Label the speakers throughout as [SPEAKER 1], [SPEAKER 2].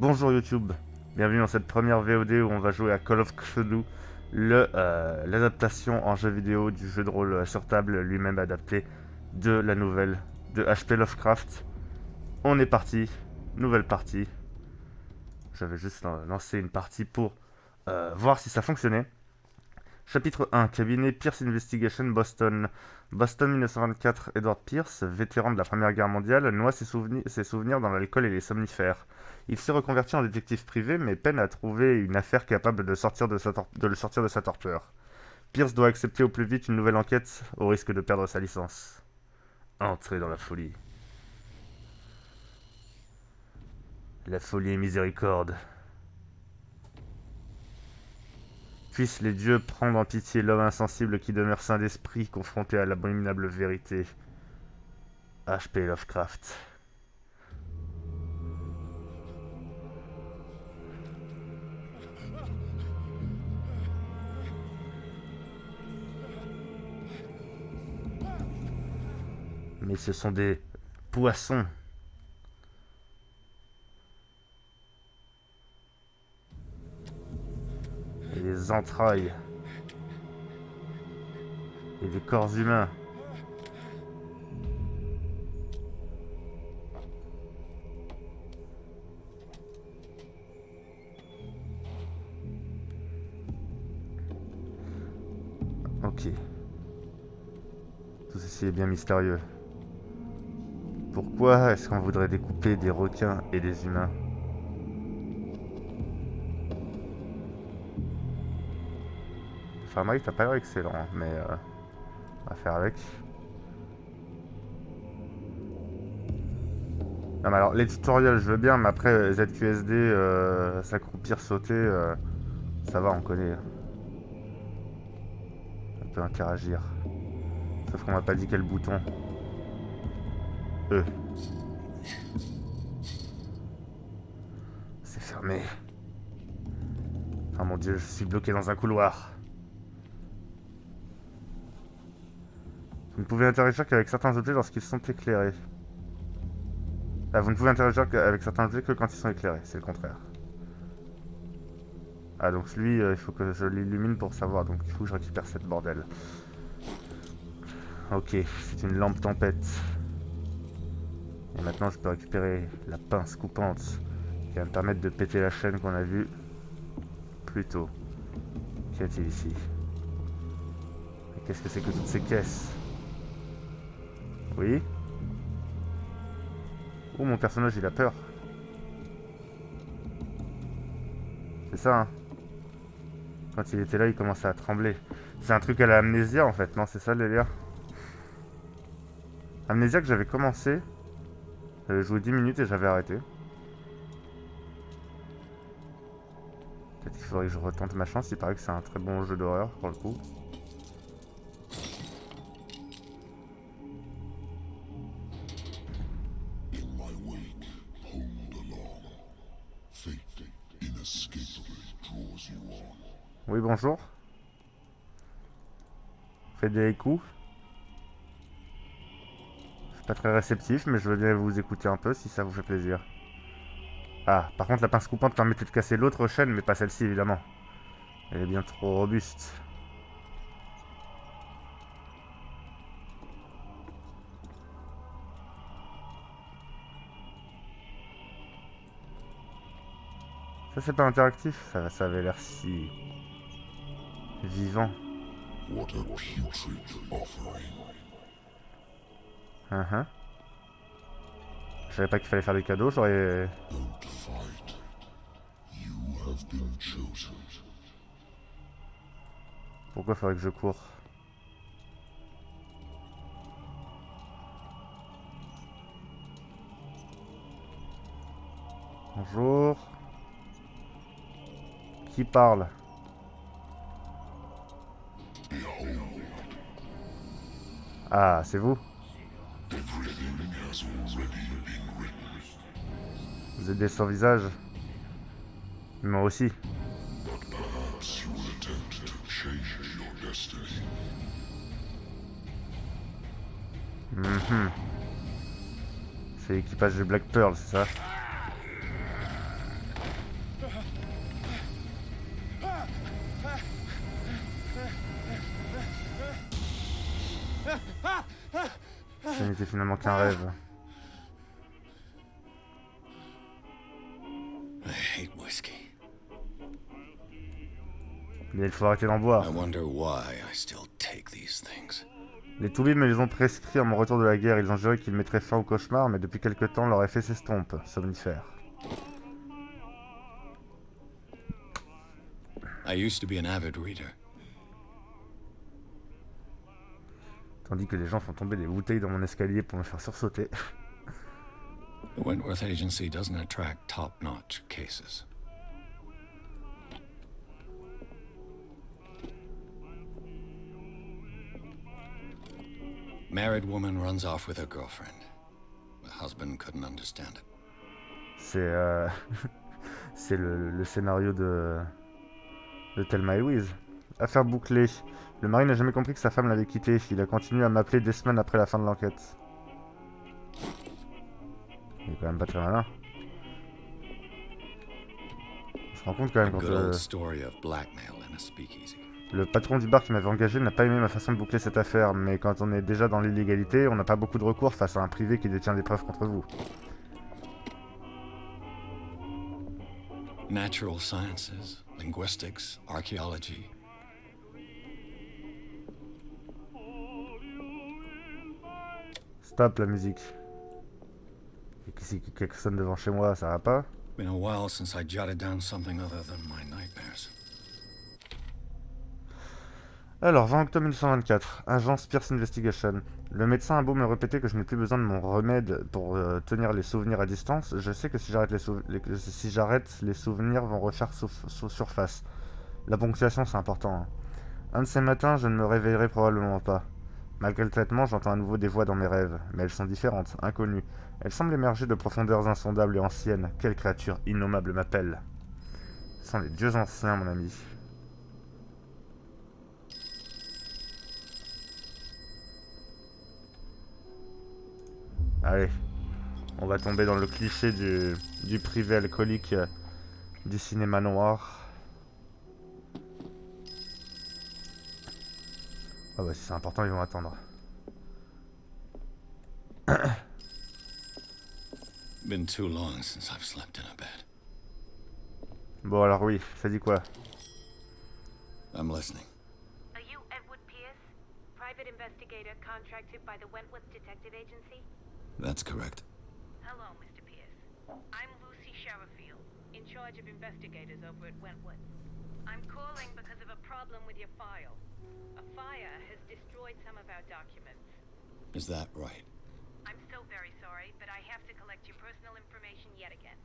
[SPEAKER 1] Bonjour YouTube, bienvenue dans cette première VOD où on va jouer à Call of Cthulhu, l'adaptation en jeu vidéo du jeu de rôle sur table lui-même adapté de la nouvelle de H.P. Lovecraft. On est parti, nouvelle partie. J'avais juste lancé une partie pour voir si ça fonctionnait. Chapitre 1, cabinet Pierce Investigation, Boston. Boston 1924, Edward Pierce, vétéran de la Première Guerre Mondiale, noie ses souvenirs dans l'alcool et les somnifères. Il s'est reconverti en détective privé, mais peine à trouver une affaire capable de le sortir de sa torpeur. Pierce doit accepter au plus vite une nouvelle enquête, au risque de perdre sa licence. Entrer dans la folie. La folie et miséricorde. Puissent les dieux prendre en pitié l'homme insensible qui demeure sain d'esprit, confronté à l'abominable vérité. H.P. Lovecraft. Mais ce sont des poissons. Et des entrailles. Et des corps humains. Ok. Tout ceci est bien mystérieux. Pourquoi est-ce qu'on voudrait découper des requins et des humains? Enfin, t'as pas l'air excellent, mais on va faire avec. Non, mais alors, les tutoriels, je veux bien, mais après, ZQSD, s'accroupir, sauter, ça va, on connaît. On peut interagir. Sauf qu'on m'a pas dit quel bouton. C'est fermé. Oh mon dieu, je suis bloqué dans un couloir. Vous ne pouvez interagir qu'avec certains objets lorsqu'ils sont éclairés. Ah, vous ne pouvez interagir avec certains objets que quand ils sont éclairés, c'est le contraire. Ah, donc lui, il faut que je l'illumine pour savoir, donc il faut que je récupère cette bordel. Ok, c'est une lampe tempête. Et maintenant, je peux récupérer la pince coupante qui va me permettre de péter la chaîne qu'on a vue plus tôt. Qu'y a-t-il ici? Et qu'est-ce que c'est que toutes ces caisses? Oui? Oh, mon personnage, il a peur. C'est ça, hein? Quand il était là, il commençait à trembler. C'est un truc à la Amnésia, en fait, non? C'est ça, le délire? Amnésia que j'avais commencé. J'avais joué 10 minutes et j'avais arrêté. Peut-être qu'il faudrait que je retente ma chance. Il paraît que c'est un très bon jeu d'horreur, pour le coup. Oui, bonjour. Faites des coups. Je suis pas très réceptif, mais je veux bien vous écouter un peu si ça vous fait plaisir. Ah, par contre, la pince coupante permettait de casser l'autre chaîne, mais pas celle-ci, évidemment. Elle est bien trop robuste. Ça, c'est pas interactif. Ça avait l'air si... vivant.
[SPEAKER 2] What a putrid offering.
[SPEAKER 1] Je savais pas qu'il fallait faire des cadeaux, j'aurais...
[SPEAKER 2] Don't fight. You have been chosen.
[SPEAKER 1] Pourquoi faudrait que je cours? Bonjour. Qui parle? Ah, c'est vous?
[SPEAKER 2] Everything has already been written.
[SPEAKER 1] Vous êtes des sans-visage? Moi aussi.
[SPEAKER 2] But perhaps you will attempt to change your destiny.
[SPEAKER 1] C'est l'équipage du Black Pearl, c'est ça? Ce n'était finalement qu'un rêve.
[SPEAKER 3] I hate whiskey.
[SPEAKER 1] Mais il faut arrêter d'en boire.
[SPEAKER 3] I wonder why I still take these things.
[SPEAKER 1] Les toubibs me les ont prescrits à mon retour de la guerre. Ils ont juré qu'ils mettraient fin au cauchemar, mais depuis quelque temps, leur effet s'estompe. Somnifère.
[SPEAKER 3] I used to be an avid reader.
[SPEAKER 1] Tandis que les gens font tomber des bouteilles dans mon escalier pour me faire sursauter.
[SPEAKER 3] The Wentworth Agency doesn't attract top-notch cases. Married woman runs off with her girlfriend. The husband couldn't understand it.
[SPEAKER 1] C'est c'est le scénario de Thelma et Louise. Affaire bouclée. Le mari n'a jamais compris que sa femme l'avait quitté. Il a continué à m'appeler des semaines après la fin de l'enquête. Il est quand même pas très malin. On se rend compte quand même quand le patron du bar qui m'avait engagé n'a pas aimé ma façon de boucler cette affaire, mais quand on est déjà dans l'illégalité, on n'a pas beaucoup de recours face à un privé qui détient des preuves contre vous.
[SPEAKER 3] Natural sciences, linguistics, archaeology.
[SPEAKER 1] Stop la musique. Et qui sonne devant chez moi, ça va pas?
[SPEAKER 3] Been a while since I jotted down something other than my nightmares.
[SPEAKER 1] Alors, 20 octobre 1924, agence Pierce Investigation. Le médecin a beau me répéter que je n'ai plus besoin de mon remède pour tenir les souvenirs à distance, je sais que si j'arrête, les souvenirs vont refaire surface. La ponctuation, c'est important. Hein. Un de ces matins, je ne me réveillerai probablement pas. Malgré le traitement, j'entends à nouveau des voix dans mes rêves, mais elles sont différentes, inconnues. Elles semblent émerger de profondeurs insondables et anciennes. Quelle créature innommable m'appelle? Ce sont les dieux anciens, mon ami. Allez, on va tomber dans le cliché du privé alcoolique du cinéma noir. Ah bah si c'est important, ils vont attendre.
[SPEAKER 3] Been too long since I've slept in a bed.
[SPEAKER 1] Bon alors oui, ça dit quoi?
[SPEAKER 3] I'm listening.
[SPEAKER 4] Are you Edward Pierce, private investigator contracted by the Wentworth Detective Agency?
[SPEAKER 3] That's correct.
[SPEAKER 4] Hello, Mr. Pierce. I'm Lucy Sherifield, in charge of investigators over at Wentworth. I'm calling because of a problem with your file. A fire has destroyed some of our documents.
[SPEAKER 3] Is that right?
[SPEAKER 4] I'm so very sorry, but I have to collect your personal information yet again.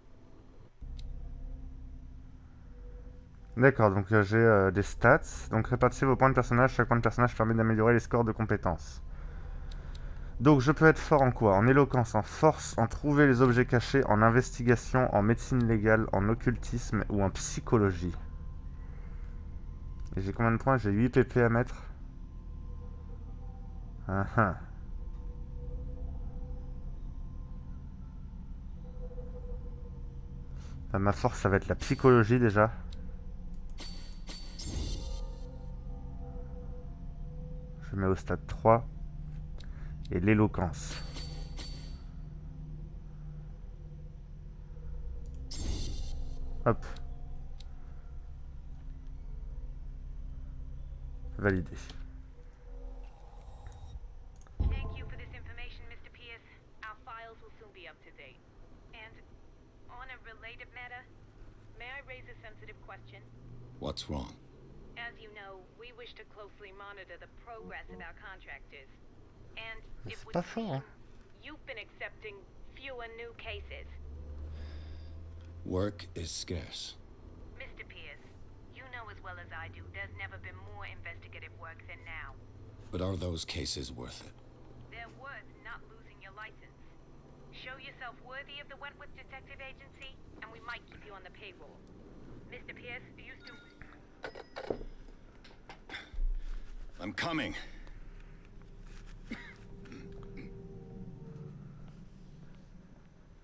[SPEAKER 1] D'accord, donc j'ai des stats. Donc répartissez vos points de personnage. Chaque point de personnage permet d'améliorer les scores de compétences. Donc je peux être fort en quoi? En éloquence, en force, en trouver les objets cachés, en investigation, en médecine légale, en occultisme ou en psychologie. Et j'ai combien de points? J'ai 8 pp à mettre. Ah. Ma force, ça va être la psychologie déjà. Je mets au stade 3. Et l'éloquence. Hop. Validé.
[SPEAKER 4] Thank you for this information, Mr. Pierce. Our files will soon be up to date. And on a related matter, may I raise a sensitive question?
[SPEAKER 3] What's wrong?
[SPEAKER 4] As you know, we wish to closely monitor the progress of our contractors. And it would seem you've been accepting fewer new cases.
[SPEAKER 3] Work is scarce.
[SPEAKER 4] Mr. Pierce, you know as well as I do, there's never been more investigative work than now.
[SPEAKER 3] But are those cases worth it?
[SPEAKER 4] They're worth not losing your license. Show yourself worthy of the Wentworth Detective Agency, and we might keep you on the payroll. Mr. Pierce, you still...
[SPEAKER 3] I'm coming.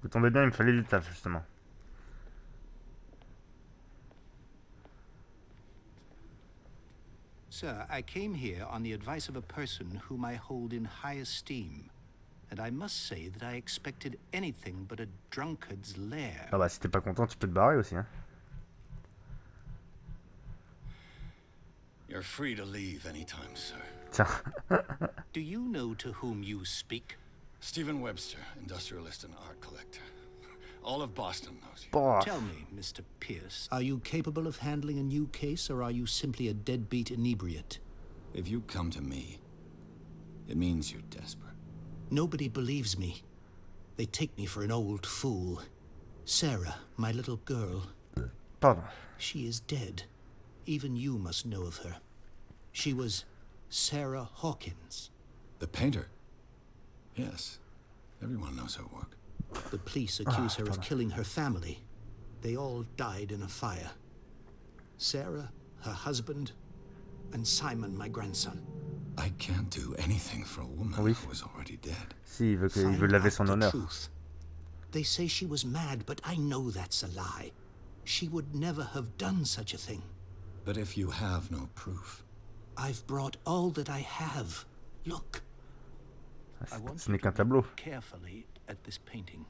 [SPEAKER 1] Vous tombez bien, il me fallait du taf justement.
[SPEAKER 5] Sir, I came here on the advice of a person whom I hold in high esteem. and I must say that I expected anything but a drunkard's lair.
[SPEAKER 1] Ah bah si t'es pas content, tu peux te barrer aussi, hein.
[SPEAKER 3] You're free to leave anytime, sir.
[SPEAKER 1] Tiens.
[SPEAKER 5] Do you know to whom you speak?
[SPEAKER 3] Stephen Webster, industrialist and art collector. All of Boston knows you.
[SPEAKER 1] Boah.
[SPEAKER 5] Tell me, Mr. Pierce, are you capable of handling a new case, or are you simply a deadbeat inebriate?
[SPEAKER 3] If you come to me, it means you're desperate.
[SPEAKER 5] Nobody believes me. They take me for an old fool. Sarah, my little girl,
[SPEAKER 1] Pardon.
[SPEAKER 5] she is dead. Even you must know of her. She was Sarah Hawkins.
[SPEAKER 3] The painter? Yes. Everyone knows her work.
[SPEAKER 5] The police accuse her of killing her family. They all died in a fire. Sarah, her husband, and Simon, my grandson.
[SPEAKER 3] I can't do anything for a woman
[SPEAKER 1] Oui.
[SPEAKER 3] who is already dead.
[SPEAKER 1] Si, il veut
[SPEAKER 5] Find
[SPEAKER 1] laver
[SPEAKER 5] out
[SPEAKER 1] son
[SPEAKER 5] the
[SPEAKER 1] honneur.
[SPEAKER 5] truth. They say she was mad, but I know that's a lie. She would never have done such a thing.
[SPEAKER 3] But if you have no proof,
[SPEAKER 5] I've brought all that I have. Look. I want
[SPEAKER 1] Ce n'est
[SPEAKER 5] you
[SPEAKER 1] qu'un
[SPEAKER 5] to
[SPEAKER 1] tableau.
[SPEAKER 5] look carefully at this painting.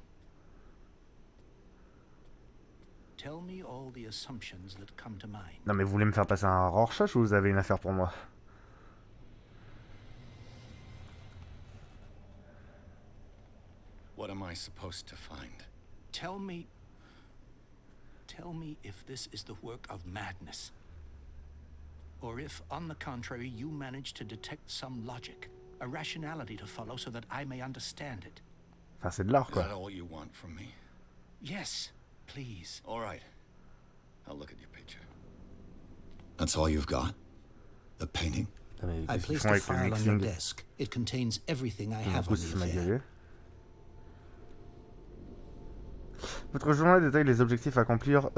[SPEAKER 5] Tell me all the assumptions that come to mind.
[SPEAKER 1] Non mais vous voulez me faire passer un Rorschach ou vous avez une affaire pour moi?
[SPEAKER 3] what am I supposed to find?
[SPEAKER 5] Tell me if this is the work of madness. Or if, on the contrary, you manage to detect some logic, a rationality to follow so that I may understand it.
[SPEAKER 1] Enfin, c'est de l'art,
[SPEAKER 3] Is
[SPEAKER 1] quoi.
[SPEAKER 3] that all you want from me?
[SPEAKER 5] Yes, please.
[SPEAKER 3] All right. I'll look at your picture. That's all you've got? The painting?
[SPEAKER 1] Ah, mais
[SPEAKER 5] I
[SPEAKER 1] qu'est-ce qu'ils
[SPEAKER 5] placed
[SPEAKER 1] font
[SPEAKER 5] a
[SPEAKER 1] avec le
[SPEAKER 5] file on your
[SPEAKER 1] mixing?
[SPEAKER 5] desk. It contains everything I
[SPEAKER 1] Du
[SPEAKER 5] have
[SPEAKER 1] coup,
[SPEAKER 5] on
[SPEAKER 1] c'est
[SPEAKER 5] the
[SPEAKER 1] ma
[SPEAKER 5] affair.
[SPEAKER 1] gueule. Votre journal détaille les objectifs à accomplir.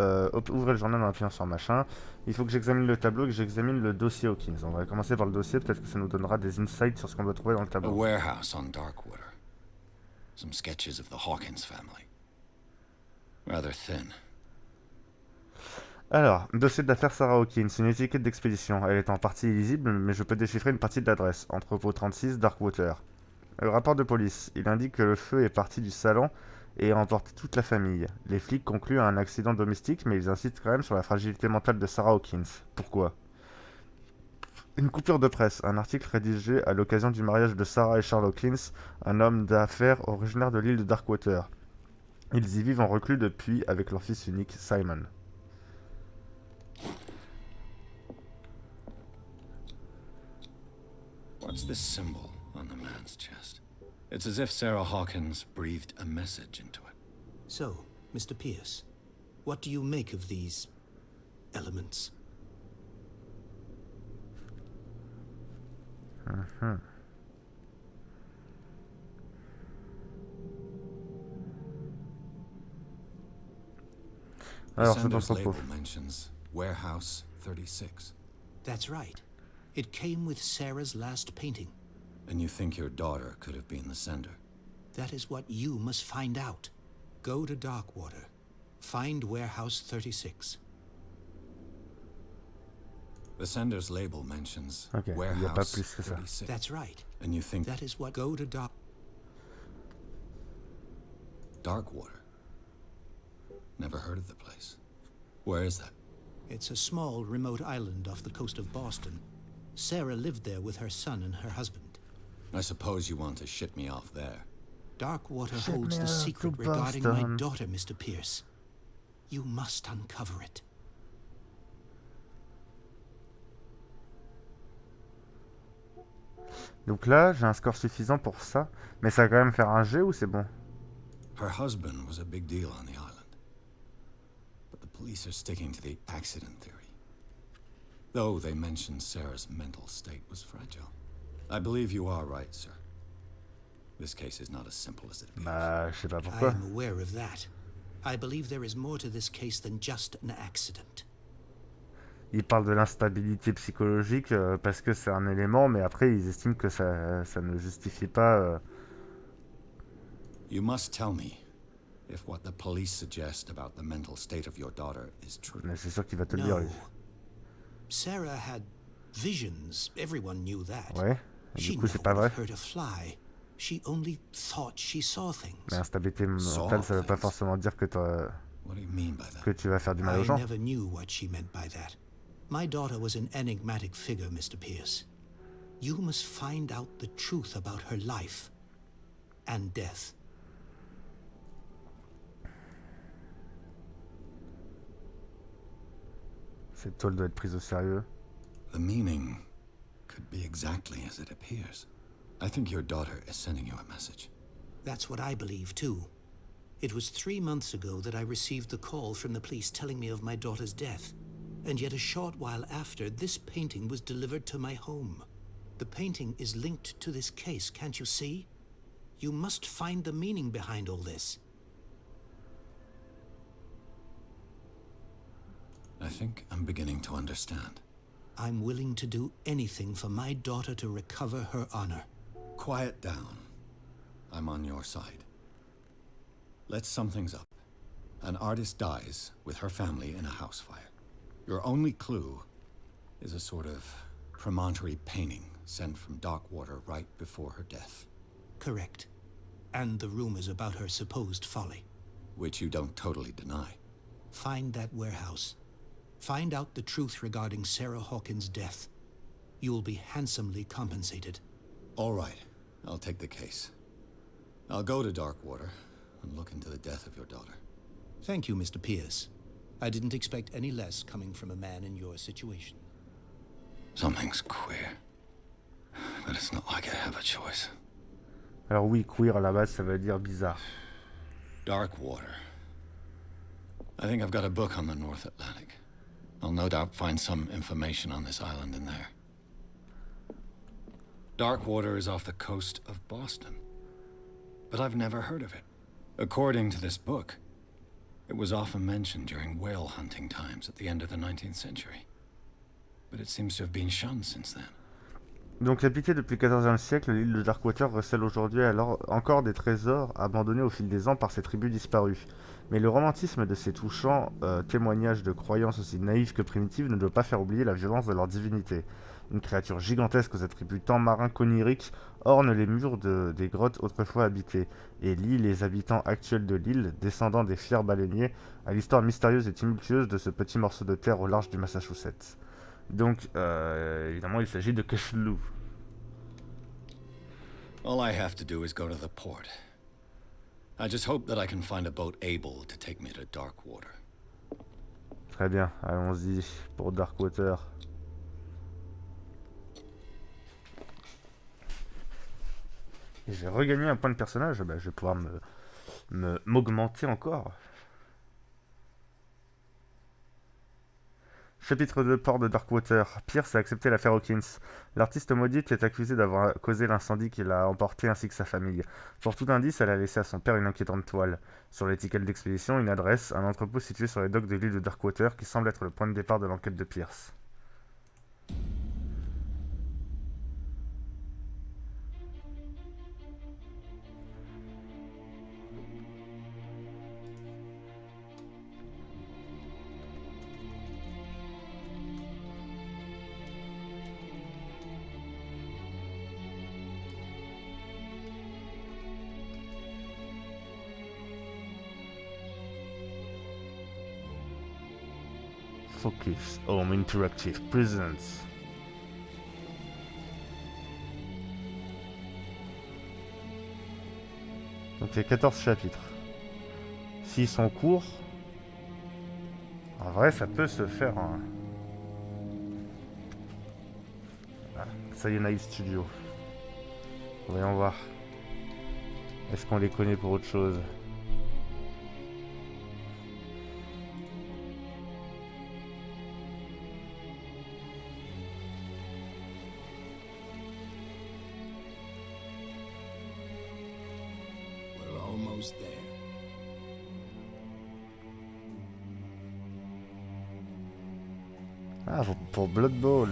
[SPEAKER 1] Ouvrez le journal en appuyant sur machin. Il faut que j'examine le tableau et que j'examine le dossier Hawkins. On va commencer par le dossier, peut-être que ça nous donnera des insights sur ce qu'on doit trouver dans le
[SPEAKER 3] A
[SPEAKER 1] tableau.
[SPEAKER 3] warehouse on Darkwater. Some sketches of the Hawkins family. Rather thin.
[SPEAKER 1] Alors, dossier de l'affaire Sarah Hawkins, une étiquette d'expédition. Elle est en partie illisible, mais je peux déchiffrer une partie de l'adresse. Entrepôt 36, Darkwater. Le rapport de police. Il indique que le feu est parti du salon et a emporté toute la famille. Les flics concluent à un accident domestique, mais ils insistent quand même sur la fragilité mentale de Sarah Hawkins. Pourquoi? Une coupure de presse, un article rédigé à l'occasion du mariage de Sarah et Charles Hawkins, un homme d'affaires originaire de l'île de Darkwater. Ils y vivent en reclus depuis avec leur fils unique, Simon.
[SPEAKER 3] What's this symbol on the man's chest? It's as if Sarah Hawkins breathed a message into it.
[SPEAKER 5] So, Mr. Pierce, what do you make of these elements?
[SPEAKER 1] Alors,
[SPEAKER 3] The
[SPEAKER 1] c'est dans
[SPEAKER 3] sender's
[SPEAKER 1] son
[SPEAKER 3] label
[SPEAKER 1] pot.
[SPEAKER 3] mentions Warehouse 36.
[SPEAKER 5] That's right. It came with Sarah's last painting.
[SPEAKER 3] And you think your daughter could have been the sender?
[SPEAKER 5] That is what you must find out. Go to Darkwater. Find Warehouse 36.
[SPEAKER 3] The sender's label mentions
[SPEAKER 1] Ok, il n'y a pas
[SPEAKER 3] Warehouse
[SPEAKER 1] plus que ça.
[SPEAKER 3] 36.
[SPEAKER 5] That's right.
[SPEAKER 3] And you think
[SPEAKER 5] That is what... Go to
[SPEAKER 3] Darkwater? Never heard of the place. Where is that?
[SPEAKER 5] It's a small, remote island off the coast of Boston. Sarah lived there with her son and her husband.
[SPEAKER 3] I suppose you want to ship me off there.
[SPEAKER 5] Darkwater
[SPEAKER 1] Ship
[SPEAKER 5] holds
[SPEAKER 1] me
[SPEAKER 5] the
[SPEAKER 1] out
[SPEAKER 5] secret
[SPEAKER 1] to
[SPEAKER 5] regarding my
[SPEAKER 1] Boston.
[SPEAKER 5] daughter, Mr. Pierce. You must uncover it.
[SPEAKER 1] Donc là, j'ai un score suffisant pour ça. Mais ça va quand même faire un G ou c'est bon?
[SPEAKER 3] Her husband was a big deal on the island. But the police are sticking to the accident theory. Though they mention Sarah's mental state was fragile. I believe you are right, sir. This case is not as simple as it appears.
[SPEAKER 1] Bah, je sais pas
[SPEAKER 5] I
[SPEAKER 1] pourquoi.
[SPEAKER 5] am aware of that. I believe there is more to this case than just an accident.
[SPEAKER 1] Ils parlent de l'instabilité psychologique parce que c'est un élément, mais après ils estiment que ça ne justifie pas.
[SPEAKER 3] You must tell me if what the police suggest about the mental state of your daughter is true.
[SPEAKER 1] Mais c'est sûr qu'il va te le dire.
[SPEAKER 5] No.
[SPEAKER 1] Lui.
[SPEAKER 5] Sarah had visions. Everyone knew that.
[SPEAKER 1] Ouais. Et
[SPEAKER 5] She
[SPEAKER 1] du coup, c'est
[SPEAKER 5] never
[SPEAKER 1] pas
[SPEAKER 5] would
[SPEAKER 1] vrai.
[SPEAKER 5] have hurt a fly. She only thought she saw things.
[SPEAKER 1] Mais instabilité mentale, ça veut pas forcément dire que,
[SPEAKER 3] What do you mean by that?
[SPEAKER 1] que tu vas faire du mal aux
[SPEAKER 5] I
[SPEAKER 1] gens.
[SPEAKER 5] never knew what she meant by that. My daughter was an enigmatic figure, Mr. Pierce. You must find out the truth about her life and death.
[SPEAKER 1] Cette tôle doit être prise au sérieux.
[SPEAKER 3] The meaning could be exactly as it appears. I think your daughter is sending you a message.
[SPEAKER 5] That's what I believe, too. It was 3 months ago that I received the call from the police telling me of my daughter's death. And yet a short while after, this painting was delivered to my home. The painting is linked to this case, can't you see? You must find the meaning behind all this.
[SPEAKER 3] I think I'm beginning to understand.
[SPEAKER 5] I'm willing to do anything for my daughter to recover her honor.
[SPEAKER 3] Quiet down. I'm on your side. Let's sum things up. An artist dies with her family in a house fire. Your only clue is a sort of promontory painting sent from Darkwater right before her death.
[SPEAKER 5] Correct. And the rumors about her supposed folly.
[SPEAKER 3] Which you don't totally deny.
[SPEAKER 5] Find that warehouse. Find out the truth regarding Sarah Hawkins' death. You'll be handsomely compensated.
[SPEAKER 3] All right, I'll take the case. I'll go to Darkwater and look into the death of your daughter.
[SPEAKER 5] Thank you, Mr. Pierce. I didn't expect any less coming from a man in your situation.
[SPEAKER 3] Something's queer. But it's not like I have a choice.
[SPEAKER 1] Alors oui, queer à la base, ça veut dire bizarre.
[SPEAKER 3] Darkwater. I think I've got a book on the North Atlantic. I'll no doubt find some information on this island in there. Darkwater is off the coast of Boston. But I've never heard of it. According to this book, it was often mentioned during whale hunting times at the end of the 19th century. But it seems to have been shunned since then.
[SPEAKER 1] Donc habitée depuis le XIVe siècle, l'île de Darkwater recèle aujourd'hui alors encore des trésors abandonnés au fil des ans par ces tribus disparues. Mais le romantisme de ces touchants témoignages de croyances aussi naïves que primitives ne doit pas faire oublier la violence de leur divinité. Une créature gigantesque aux attributs tant marins qu'oniriques orne les murs des grottes autrefois habitées et lie les habitants actuels de l'île, descendants des fiers baleiniers, à l'histoire mystérieuse et tumultueuse de ce petit morceau de terre au large du Massachusetts. Donc, évidemment, il s'agit de Chtulhu.
[SPEAKER 3] All I have to do is go to the port. I just hope that I can find a boat able to take me to Darkwater.
[SPEAKER 1] Très bien, allons-y pour Darkwater. Et j'ai regagné un point de personnage, bah, je vais pouvoir m'augmenter encore. Chapitre 2, port de Darkwater. Pierce a accepté l'affaire Hawkins. L'artiste maudite est accusée d'avoir causé l'incendie qui l'a emporté ainsi que sa famille. Pour tout indice, elle a laissé à son père une inquiétante toile. Sur l'étiquette d'expédition, une adresse, un entrepôt situé sur les docks de l'île de Darkwater qui semble être le point de départ de l'enquête de Pierce. Focus Home Interactive Presents. Donc il y a 14 chapitres. S'ils sont courts, en vrai ça peut se faire. Ah, Cyanide Studio. Voyons voir. Est-ce qu'on les connaît pour autre chose? Ah, pour Blood Bowl.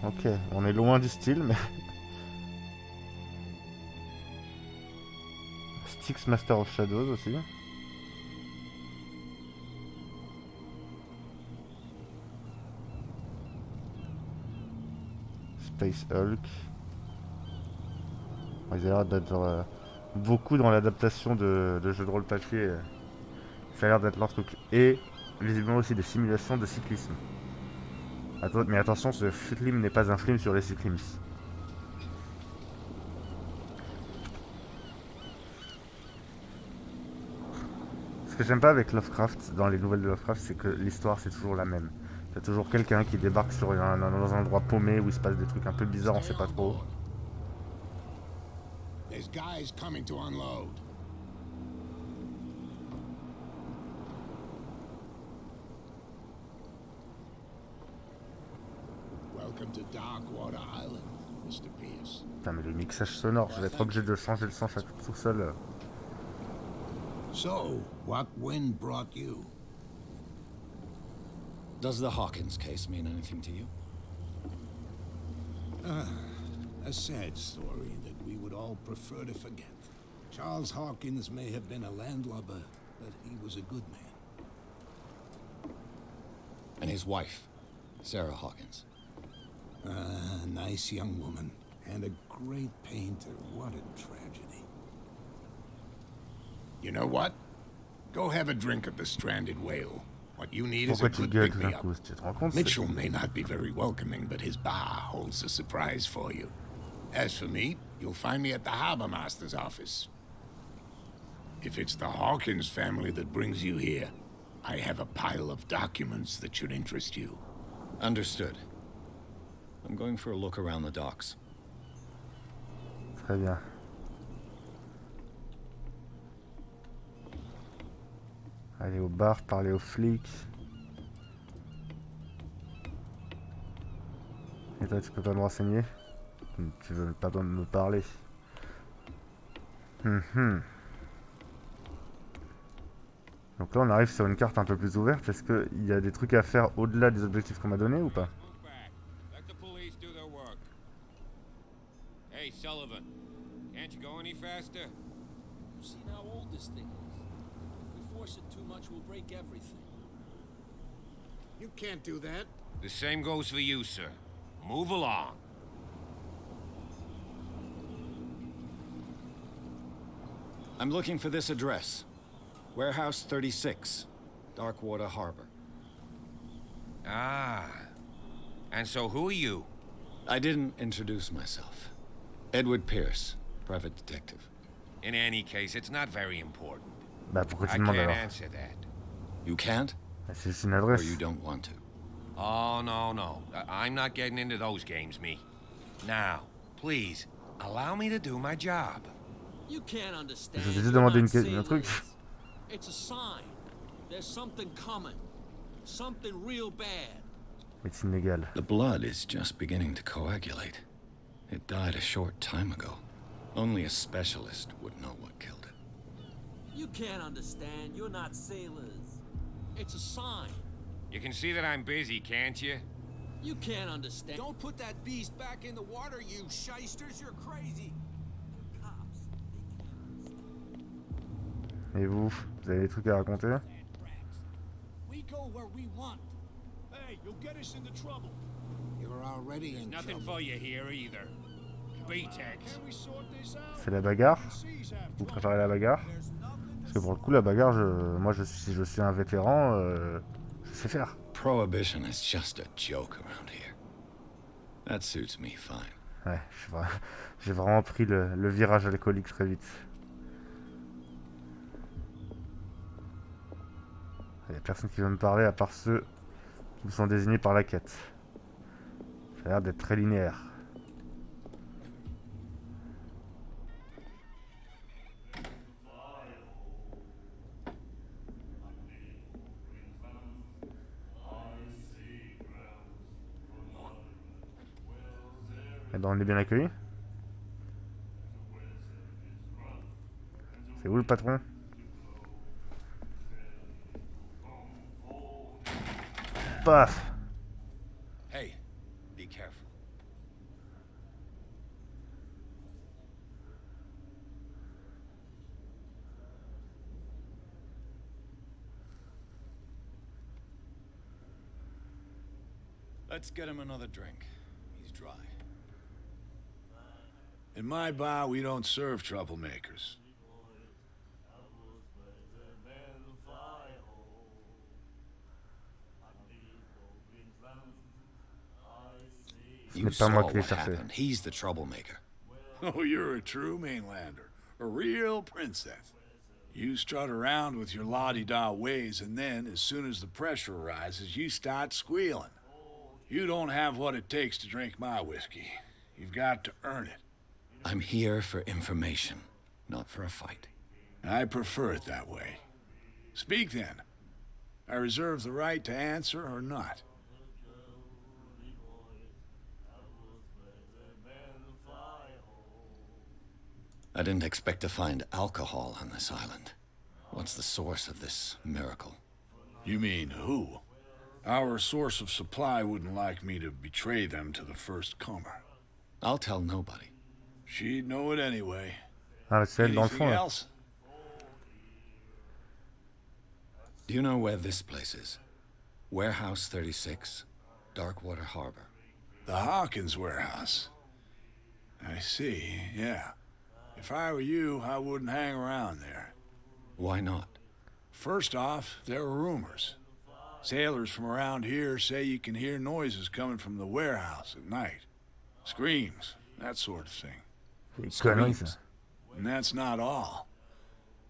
[SPEAKER 1] Ok, on est loin du style, mais... Styx Master of Shadows aussi. Space Hulk. Il a l'air d'être beaucoup dans l'adaptation de jeux de rôle papier. Ça a l'air d'être leur truc. Et visiblement aussi des simulations de cyclisme. Mais attention, ce film n'est pas un film sur les cyclismes. Ce que j'aime pas avec Lovecraft, dans les nouvelles de Lovecraft, c'est que l'histoire c'est toujours la même. C'est toujours quelqu'un qui débarque dans un endroit paumé où il se passe des trucs un peu bizarres, on sait pas trop.
[SPEAKER 6] There's guys coming to unload. Welcome to Darkwater Island, Mr. Pierce.
[SPEAKER 1] Putain, mais le mixage sonore, je vais être obligé de changer le son tout seul.
[SPEAKER 6] So, what wind brought you?
[SPEAKER 3] Does the Hawkins case mean anything to you?
[SPEAKER 6] A sad story that we would all prefer to forget. Charles Hawkins may have been a landlubber, but he was a good man.
[SPEAKER 3] And his wife, Sarah Hawkins.
[SPEAKER 6] A nice young woman, and a great painter. What a tragedy. You know what? Go have a drink at the Stranded Whale. What you need is a good pick-me-up. Mitchell may not be very welcoming, but his bar holds a surprise for you. As for me, you'll find me at the Harbor Master's office. If it's the Hawkins family that brings you here, I have a pile of documents that should interest you.
[SPEAKER 3] Understood. I'm going for a look around the docks.
[SPEAKER 1] Très bien. Aller au bar, parler aux flics. Et toi, tu peux pas me renseigner? Tu veux pas me parler? Donc là, on arrive sur une carte un peu plus ouverte. Est-ce qu'il y a des trucs à faire au-delà des objectifs qu'on m'a donnés ou pas?
[SPEAKER 7] Hey, Sullivan, can't you go any faster?
[SPEAKER 8] You've seen how old this thing is. If we force it too much, we'll break everything.
[SPEAKER 6] You can't do that.
[SPEAKER 7] The same goes for you, sir. Move along.
[SPEAKER 3] I'm looking for this address. Warehouse 36, Darkwater Harbor.
[SPEAKER 7] Ah. And so who are you?
[SPEAKER 3] I didn't introduce myself. Edward Pierce, private detective.
[SPEAKER 7] In any case, it's not very important.
[SPEAKER 1] Bah pourquoi tu
[SPEAKER 7] I
[SPEAKER 1] demandes
[SPEAKER 7] can't
[SPEAKER 1] alors?
[SPEAKER 7] answer that.
[SPEAKER 3] You can't?
[SPEAKER 1] C'est juste une
[SPEAKER 3] Or
[SPEAKER 1] adresse.
[SPEAKER 3] you don't want to?
[SPEAKER 7] Oh, no. I'm not getting into those games, me. Now, please, allow me to do my job.
[SPEAKER 8] You can't understand.
[SPEAKER 1] Je t'ai juste
[SPEAKER 8] You're
[SPEAKER 1] demandé
[SPEAKER 8] not
[SPEAKER 1] un truc.
[SPEAKER 8] sailors. It's a sign. There's something coming. Something real bad.
[SPEAKER 1] Médecine légale.
[SPEAKER 3] The blood is just beginning to coagulate. It died a short time ago. Only a specialist would know what killed it.
[SPEAKER 8] You can't understand. You're not sailors. It's a sign.
[SPEAKER 7] You can see that I'm busy, can't you?
[SPEAKER 8] You can't understand. Don't put that beast back in the water, you shysters. You're crazy. Cops, they can't understand.
[SPEAKER 1] Et vous avez des trucs à raconter?
[SPEAKER 8] We go where we want. Hey, you'll get us into trouble.
[SPEAKER 6] You're already in
[SPEAKER 7] Nothing
[SPEAKER 6] trouble.
[SPEAKER 7] for you here either. Beat it.
[SPEAKER 8] Can we sort this out?
[SPEAKER 1] C'est la bagarre?
[SPEAKER 8] Seas have
[SPEAKER 1] Vous
[SPEAKER 8] trouble.
[SPEAKER 1] préférez la bagarre?
[SPEAKER 8] There's nothing
[SPEAKER 1] Parce que pour le coup, la bagarre, si je suis un vétéran, je sais faire.
[SPEAKER 3] Prohibition is just a joke around here. That suits me fine.
[SPEAKER 1] Ouais, j'ai vraiment pris le virage alcoolique très vite. Il n'y a personne qui veut me parler à part ceux qui sont désignés par la quête. Ça a l'air d'être très linéaire. Eh ben on est bien accueillis. C'est où le patron? Paf!
[SPEAKER 7] Hey, be careful.
[SPEAKER 3] Let's get him another drink. He's dry.
[SPEAKER 9] In my bar, we don't serve troublemakers.
[SPEAKER 3] You saw what happened. He's the troublemaker.
[SPEAKER 9] Oh, you're a true mainlander. A real princess. You strut around with your la-di-da ways, and then, as soon as the pressure rises, you start squealing. You don't have what it takes to drink my whiskey. You've got to earn it.
[SPEAKER 3] I'm here for information, not for a fight.
[SPEAKER 9] I prefer it that way. Speak then. I reserve the right to answer or not.
[SPEAKER 3] I didn't expect to find alcohol on this island. What's the source of this miracle?
[SPEAKER 9] You mean who? Our source of supply wouldn't like me to betray them to the first comer.
[SPEAKER 3] I'll tell nobody.
[SPEAKER 9] She'd know it anyway.
[SPEAKER 1] Ah, c'est dans le
[SPEAKER 9] Anything
[SPEAKER 1] fond.
[SPEAKER 9] else?
[SPEAKER 3] Do you know where this place is? Warehouse 36, Darkwater Harbor.
[SPEAKER 9] The Hawkins warehouse. I see, yeah. If I were you, I wouldn't hang around there.
[SPEAKER 3] Why not?
[SPEAKER 9] First off, there are rumors. Sailors from around here say you can hear noises coming from the warehouse at night. Screams, that sort of thing.
[SPEAKER 3] Screams.
[SPEAKER 9] And that's not all.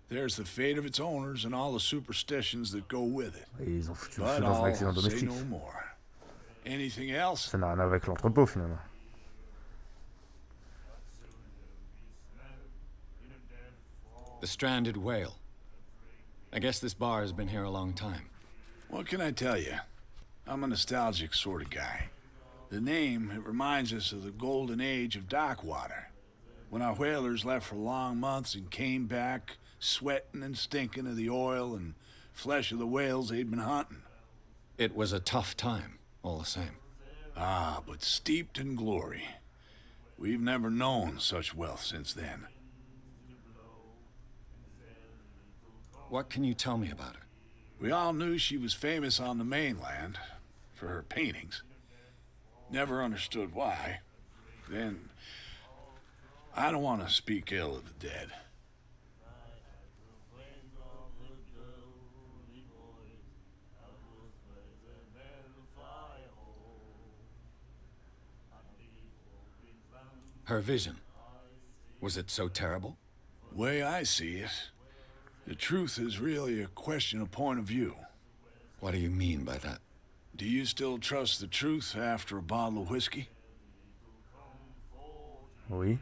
[SPEAKER 9] There's the fate of its owners and all the superstitions that go with it.
[SPEAKER 1] Et ils ont foutu le
[SPEAKER 9] But
[SPEAKER 1] feu dans un
[SPEAKER 9] I'll
[SPEAKER 1] accident
[SPEAKER 9] say
[SPEAKER 1] domestique.
[SPEAKER 9] no more. Anything else?
[SPEAKER 1] Ça n'a rien à voir avec l'entrepôt finalement.
[SPEAKER 3] The stranded whale. I guess this bar has been here a long time.
[SPEAKER 9] What can I tell you? I'm a nostalgic sort of guy. The name, it reminds us of the golden age of Darkwater, when our whalers left for long months and came back sweating and stinking of the oil and flesh of the whales they'd been hunting.
[SPEAKER 3] It was a tough time, all the same.
[SPEAKER 9] Ah, but steeped in glory. We've never known such wealth since then.
[SPEAKER 3] What can you tell me about her?
[SPEAKER 9] We all knew she was famous on the mainland for her paintings. Never understood why. Then, I don't want to speak ill of the dead.
[SPEAKER 3] Her vision. Was it so terrible?
[SPEAKER 9] Way I see it, the truth is really a question of point of view.
[SPEAKER 3] What do you mean by that?
[SPEAKER 9] Do you still trust the truth after a bottle of whiskey?
[SPEAKER 1] Oui.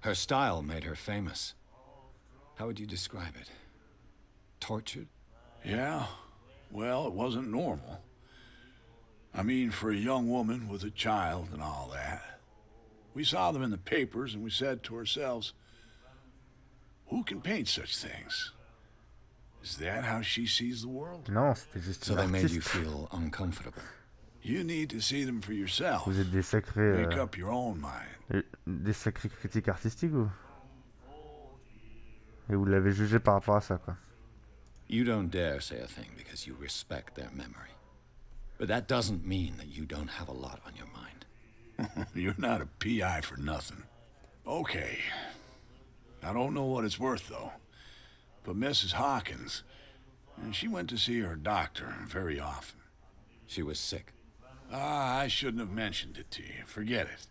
[SPEAKER 3] Her style made her famous. How would you describe it? Tortured?
[SPEAKER 9] Yeah. Well, it wasn't normal. I mean, for a young woman with a child and all that. We saw them in the papers and we said to ourselves, who can paint such things? Is that how she sees the world?
[SPEAKER 1] Non, c'était juste
[SPEAKER 3] So
[SPEAKER 1] un
[SPEAKER 3] they made you
[SPEAKER 1] artiste.
[SPEAKER 3] feel uncomfortable.
[SPEAKER 9] You need to see them for yourself.
[SPEAKER 1] Vous êtes des sacrés,
[SPEAKER 9] Make up your own mind.
[SPEAKER 1] des sacrés critiques artistiques ou? Et vous l'avez jugé par rapport à ça, quoi.
[SPEAKER 3] You don't dare say a thing because you respect their memory. But that doesn't mean that you don't have a lot on your mind.
[SPEAKER 9] You're not a PI for nothing. Okay. I don't know what it's worth, though. But Mrs. Hawkins, she went to see her doctor very often.
[SPEAKER 3] She was sick.
[SPEAKER 9] Ah, I shouldn't have mentioned it to you. Forget it.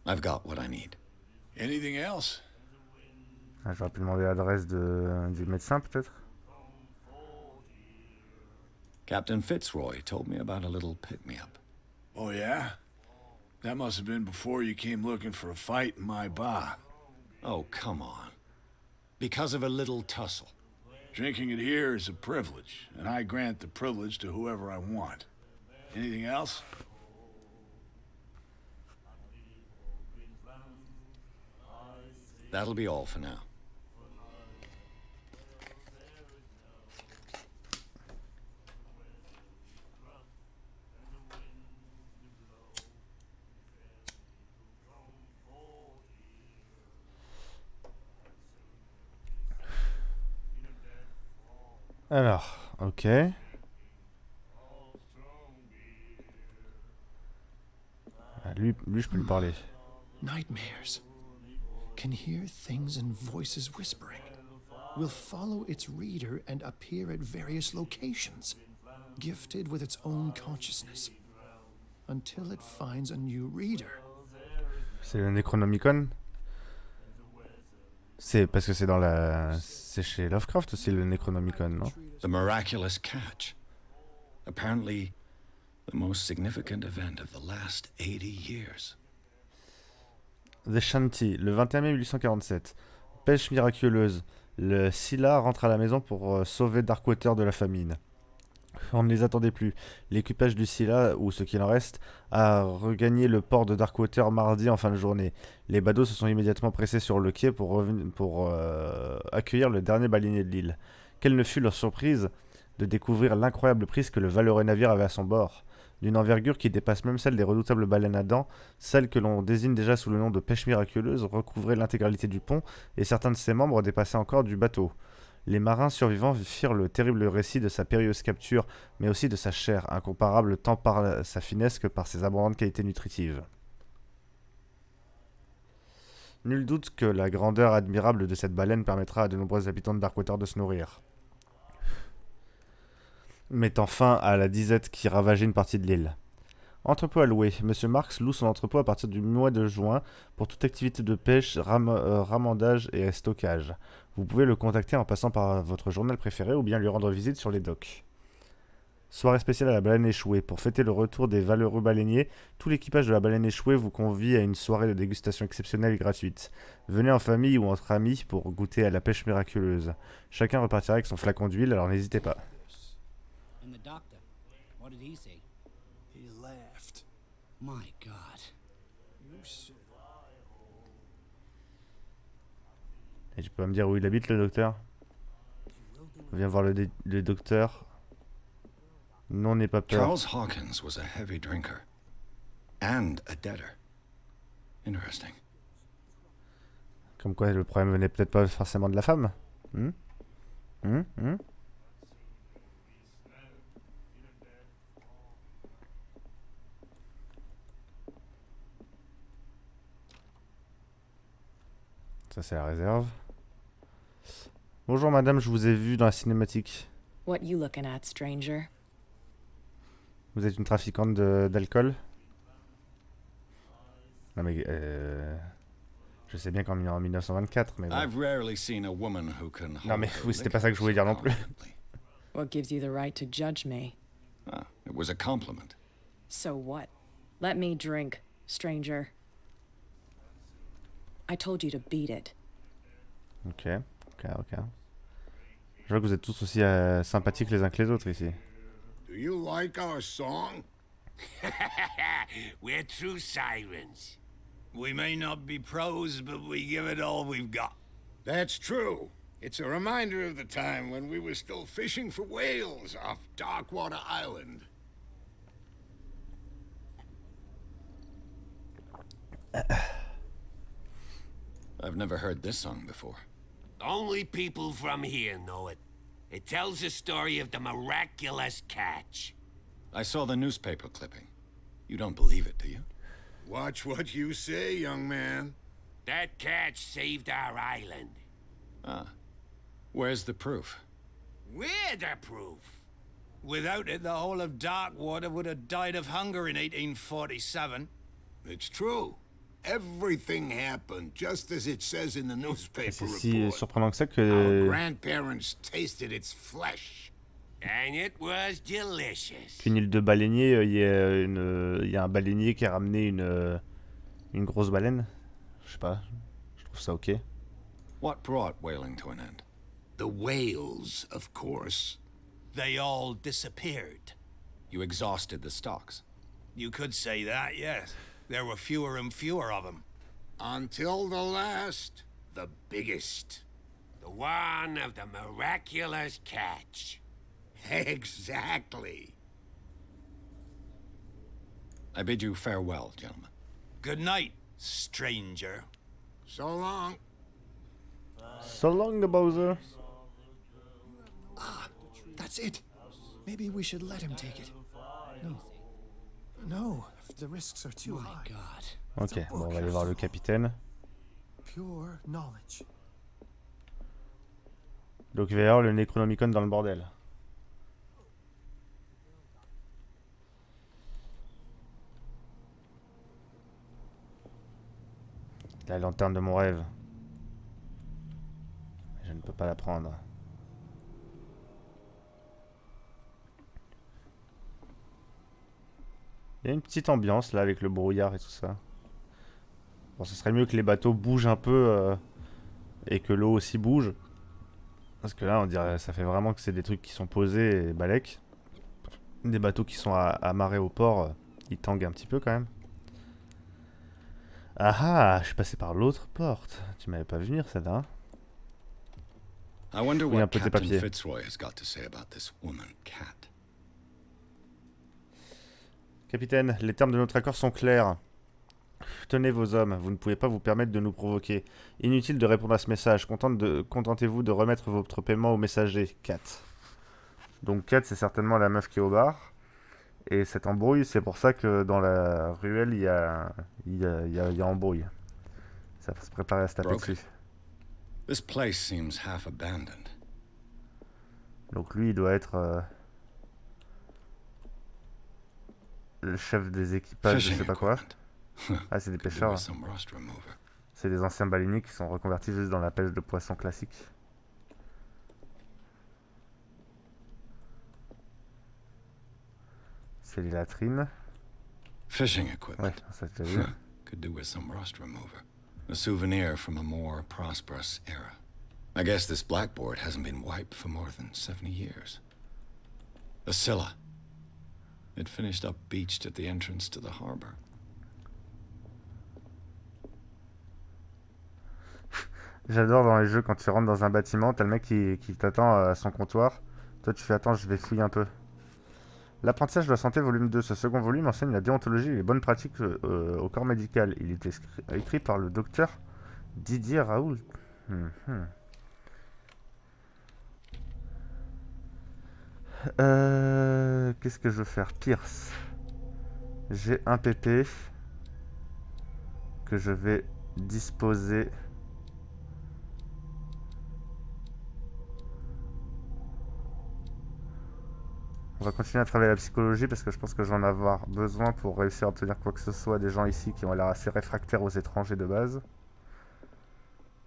[SPEAKER 3] I've got what I need.
[SPEAKER 9] Anything else?
[SPEAKER 1] Ah, j'aurais pu demander l'adresse du médecin, peut-être.
[SPEAKER 3] Captain Fitzroy told me about a little pick-me-up.
[SPEAKER 9] Oh, yeah? That must have been before you came looking for a fight in my bar.
[SPEAKER 3] Oh, come on. Because of a little tussle.
[SPEAKER 9] Drinking it here is a privilege, and I grant the privilege to whoever I want. Anything else?
[SPEAKER 3] That'll be all for now.
[SPEAKER 1] Alors, ok. Ah, lui, je peux lui parler.
[SPEAKER 10] Nightmares. Can hear things and voices whispering. Will follow its reader and appear at various locations, gifted with its own consciousness, until it finds a new reader.
[SPEAKER 1] C'est le Necronomicon. C'est parce que c'est dans la... C'est chez Lovecraft aussi le Necronomicon, non?
[SPEAKER 3] The miraculous catch. Apparently, the most significant event of the last 80 years.
[SPEAKER 1] The Shanty, le 21 mai 1847. Pêche miraculeuse. Le Scylla rentre à la maison pour sauver Darkwater de la famine. On ne les attendait plus. L'équipage du Scylla, ou ce qu'il en reste, a regagné le port de Darkwater mardi en fin de journée. Les badauds se sont immédiatement pressés sur le quai pour accueillir le dernier baleinier de l'île. Quelle ne fut leur surprise de découvrir l'incroyable prise que le valeureux navire avait à son bord. D'une envergure qui dépasse même celle des redoutables baleines à dents, celle que l'on désigne déjà sous le nom de pêche miraculeuse recouvrait l'intégralité du pont et certains de ses membres dépassaient encore du bateau. Les marins survivants firent le terrible récit de sa périlleuse capture, mais aussi de sa chair, incomparable tant par sa finesse que par ses abondantes qualités nutritives. Nul doute que la grandeur admirable de cette baleine permettra à de nombreux habitants de Darkwater de se nourrir, mettant fin à la disette qui ravageait une partie de l'île. Entrepôt à louer. Monsieur Marx loue son entrepôt à partir du mois de juin pour toute activité de pêche, ramandage et stockage. Vous pouvez le contacter en passant par votre journal préféré ou bien lui rendre visite sur les docks. Soirée spéciale à la baleine échouée. Pour fêter le retour des valeureux baleiniers, tout l'équipage de la baleine échouée vous convie à une soirée de dégustation exceptionnelle et gratuite. Venez en famille ou entre amis pour goûter à la pêche miraculeuse. Chacun repartira avec son flacon d'huile, alors n'hésitez pas.
[SPEAKER 11] And the doctor, what did he say?
[SPEAKER 10] He laughed.
[SPEAKER 11] My God.
[SPEAKER 10] You said
[SPEAKER 1] Et tu peux me dire où il habite, le docteur? Viens voir le docteur. Non, n'aie pas peur.
[SPEAKER 3] Charles Hawkins was a heavy drinker. And a debtor. Interesting.
[SPEAKER 1] Comme quoi, le problème venait peut-être pas forcément de la femme. Ça, c'est la réserve. Bonjour madame, je vous ai vu dans la cinématique.
[SPEAKER 12] What you looking at, stranger?
[SPEAKER 1] Vous êtes une trafiquante d'alcool? Non mais... je sais bien qu'en 1924, mais... Bon.
[SPEAKER 3] I've rarely seen a woman who can
[SPEAKER 1] Non mais oui, c'était pas ça que je voulais dire non plus.
[SPEAKER 12] What gives you the right to judge me?
[SPEAKER 3] Ah, it was a compliment.
[SPEAKER 12] So what? Let me drink, stranger. I told you to beat it.
[SPEAKER 1] Ok. Je vois que vous êtes tous aussi sympathiques les uns que les autres ici.
[SPEAKER 6] Do you like our song?
[SPEAKER 7] We're true sirens.
[SPEAKER 8] We may not be pros, but we give it all we've got.
[SPEAKER 6] That's true. It's a reminder of the time when we were still fishing for whales off Darkwater Island.
[SPEAKER 3] I've never heard this song before.
[SPEAKER 7] Only people from here know it. It tells the story of the miraculous catch.
[SPEAKER 3] I saw the newspaper clipping. You don't believe it, do you?
[SPEAKER 6] Watch what you say, young man.
[SPEAKER 7] That catch saved our island.
[SPEAKER 3] Ah. Where's the proof?
[SPEAKER 7] We're the proof.
[SPEAKER 8] Without it, the whole of Darkwater would have died of hunger in 1847.
[SPEAKER 6] It's true. Everything happened just as it says in the newspaper
[SPEAKER 1] C'est si
[SPEAKER 6] report.
[SPEAKER 1] surprenant que ça
[SPEAKER 6] Our
[SPEAKER 1] que...
[SPEAKER 6] grandparents tasted its flesh.
[SPEAKER 7] And it was delicious.
[SPEAKER 1] Qu'une île de baleiniers, il y a un baleinier qui a ramené une grosse baleine. Je sais pas, je trouve ça ok.
[SPEAKER 3] What brought whaling to an end?
[SPEAKER 6] The whales, of course.
[SPEAKER 8] They all disappeared.
[SPEAKER 3] You exhausted the stocks.
[SPEAKER 8] You could say that, yes. There were fewer and fewer of them.
[SPEAKER 6] Until the last, the biggest.
[SPEAKER 7] The one of the miraculous catch.
[SPEAKER 6] Exactly.
[SPEAKER 3] I bid you farewell, gentlemen.
[SPEAKER 8] Good night, stranger.
[SPEAKER 6] So long.
[SPEAKER 1] So long, the Bowser.
[SPEAKER 10] That's it. Maybe we should let him take it. No. No, the risks are too high.
[SPEAKER 1] Ok, bon, on va aller voir le capitaine.
[SPEAKER 10] Pure knowledge.
[SPEAKER 1] Donc il va y avoir le Necronomicon dans le bordel. La lanterne de mon rêve. Je ne peux pas la prendre. Il y a une petite ambiance là avec le brouillard et tout ça. Bon, ce serait mieux que les bateaux bougent un peu et que l'eau aussi bouge. Parce que là, on dirait, ça fait vraiment que c'est des trucs qui sont posés et balèques. Des bateaux qui sont amarrés au port, ils tanguent un petit peu quand même. Ah ah, je suis passé par l'autre porte. Tu m'avais pas vu venir, celle-là. Hein?
[SPEAKER 3] I wonder
[SPEAKER 1] Oui, un
[SPEAKER 3] what
[SPEAKER 1] peu tes
[SPEAKER 3] Captain
[SPEAKER 1] papiers.
[SPEAKER 3] Fitzroy has got to say about this woman, Cat.
[SPEAKER 1] Capitaine, les termes de notre accord sont clairs. Tenez vos hommes, vous ne pouvez pas vous permettre de nous provoquer. Inutile de répondre à ce message. Contentez-vous de remettre votre paiement au messager. 4. Donc 4, c'est certainement la meuf qui est au bar. Et cette embrouille, c'est pour ça que dans la ruelle, il y a embrouille. Ça va se préparer à se taper dessus.
[SPEAKER 3] This place seems half abandoned.
[SPEAKER 1] Donc lui, il doit être le chef des équipages, je sais pas quoi. Ah, c'est des pêcheurs. C'est des anciens baleiniers qui sont reconvertis juste dans la pêche de poissons classique. C'est les latrines.
[SPEAKER 3] Fishing equipment.
[SPEAKER 1] Ouais, ça j'ai déjà vu.
[SPEAKER 3] Could do with some rust remover. A souvenir from a more prosperous era. I guess this blackboard hasn't been wiped for more than 70 years. A Scylla. It finished up beached at the entrance to the harbor.
[SPEAKER 1] J'adore dans les jeux quand tu rentres dans un bâtiment, t'as le mec qui t'attend à son comptoir. Toi tu fais attends, je vais fouiller un peu. L'apprentissage de la santé volume 2. Ce second volume enseigne la déontologie et les bonnes pratiques au corps médical. Il est écrit par le docteur Didier Raoult. Qu'est-ce que je veux faire? Pierce. J'ai un PP que je vais disposer. On va continuer à travailler la psychologie parce que je pense que j'en ai avoir besoin pour réussir à obtenir quoi que ce soit des gens ici qui ont l'air assez réfractaires aux étrangers de base.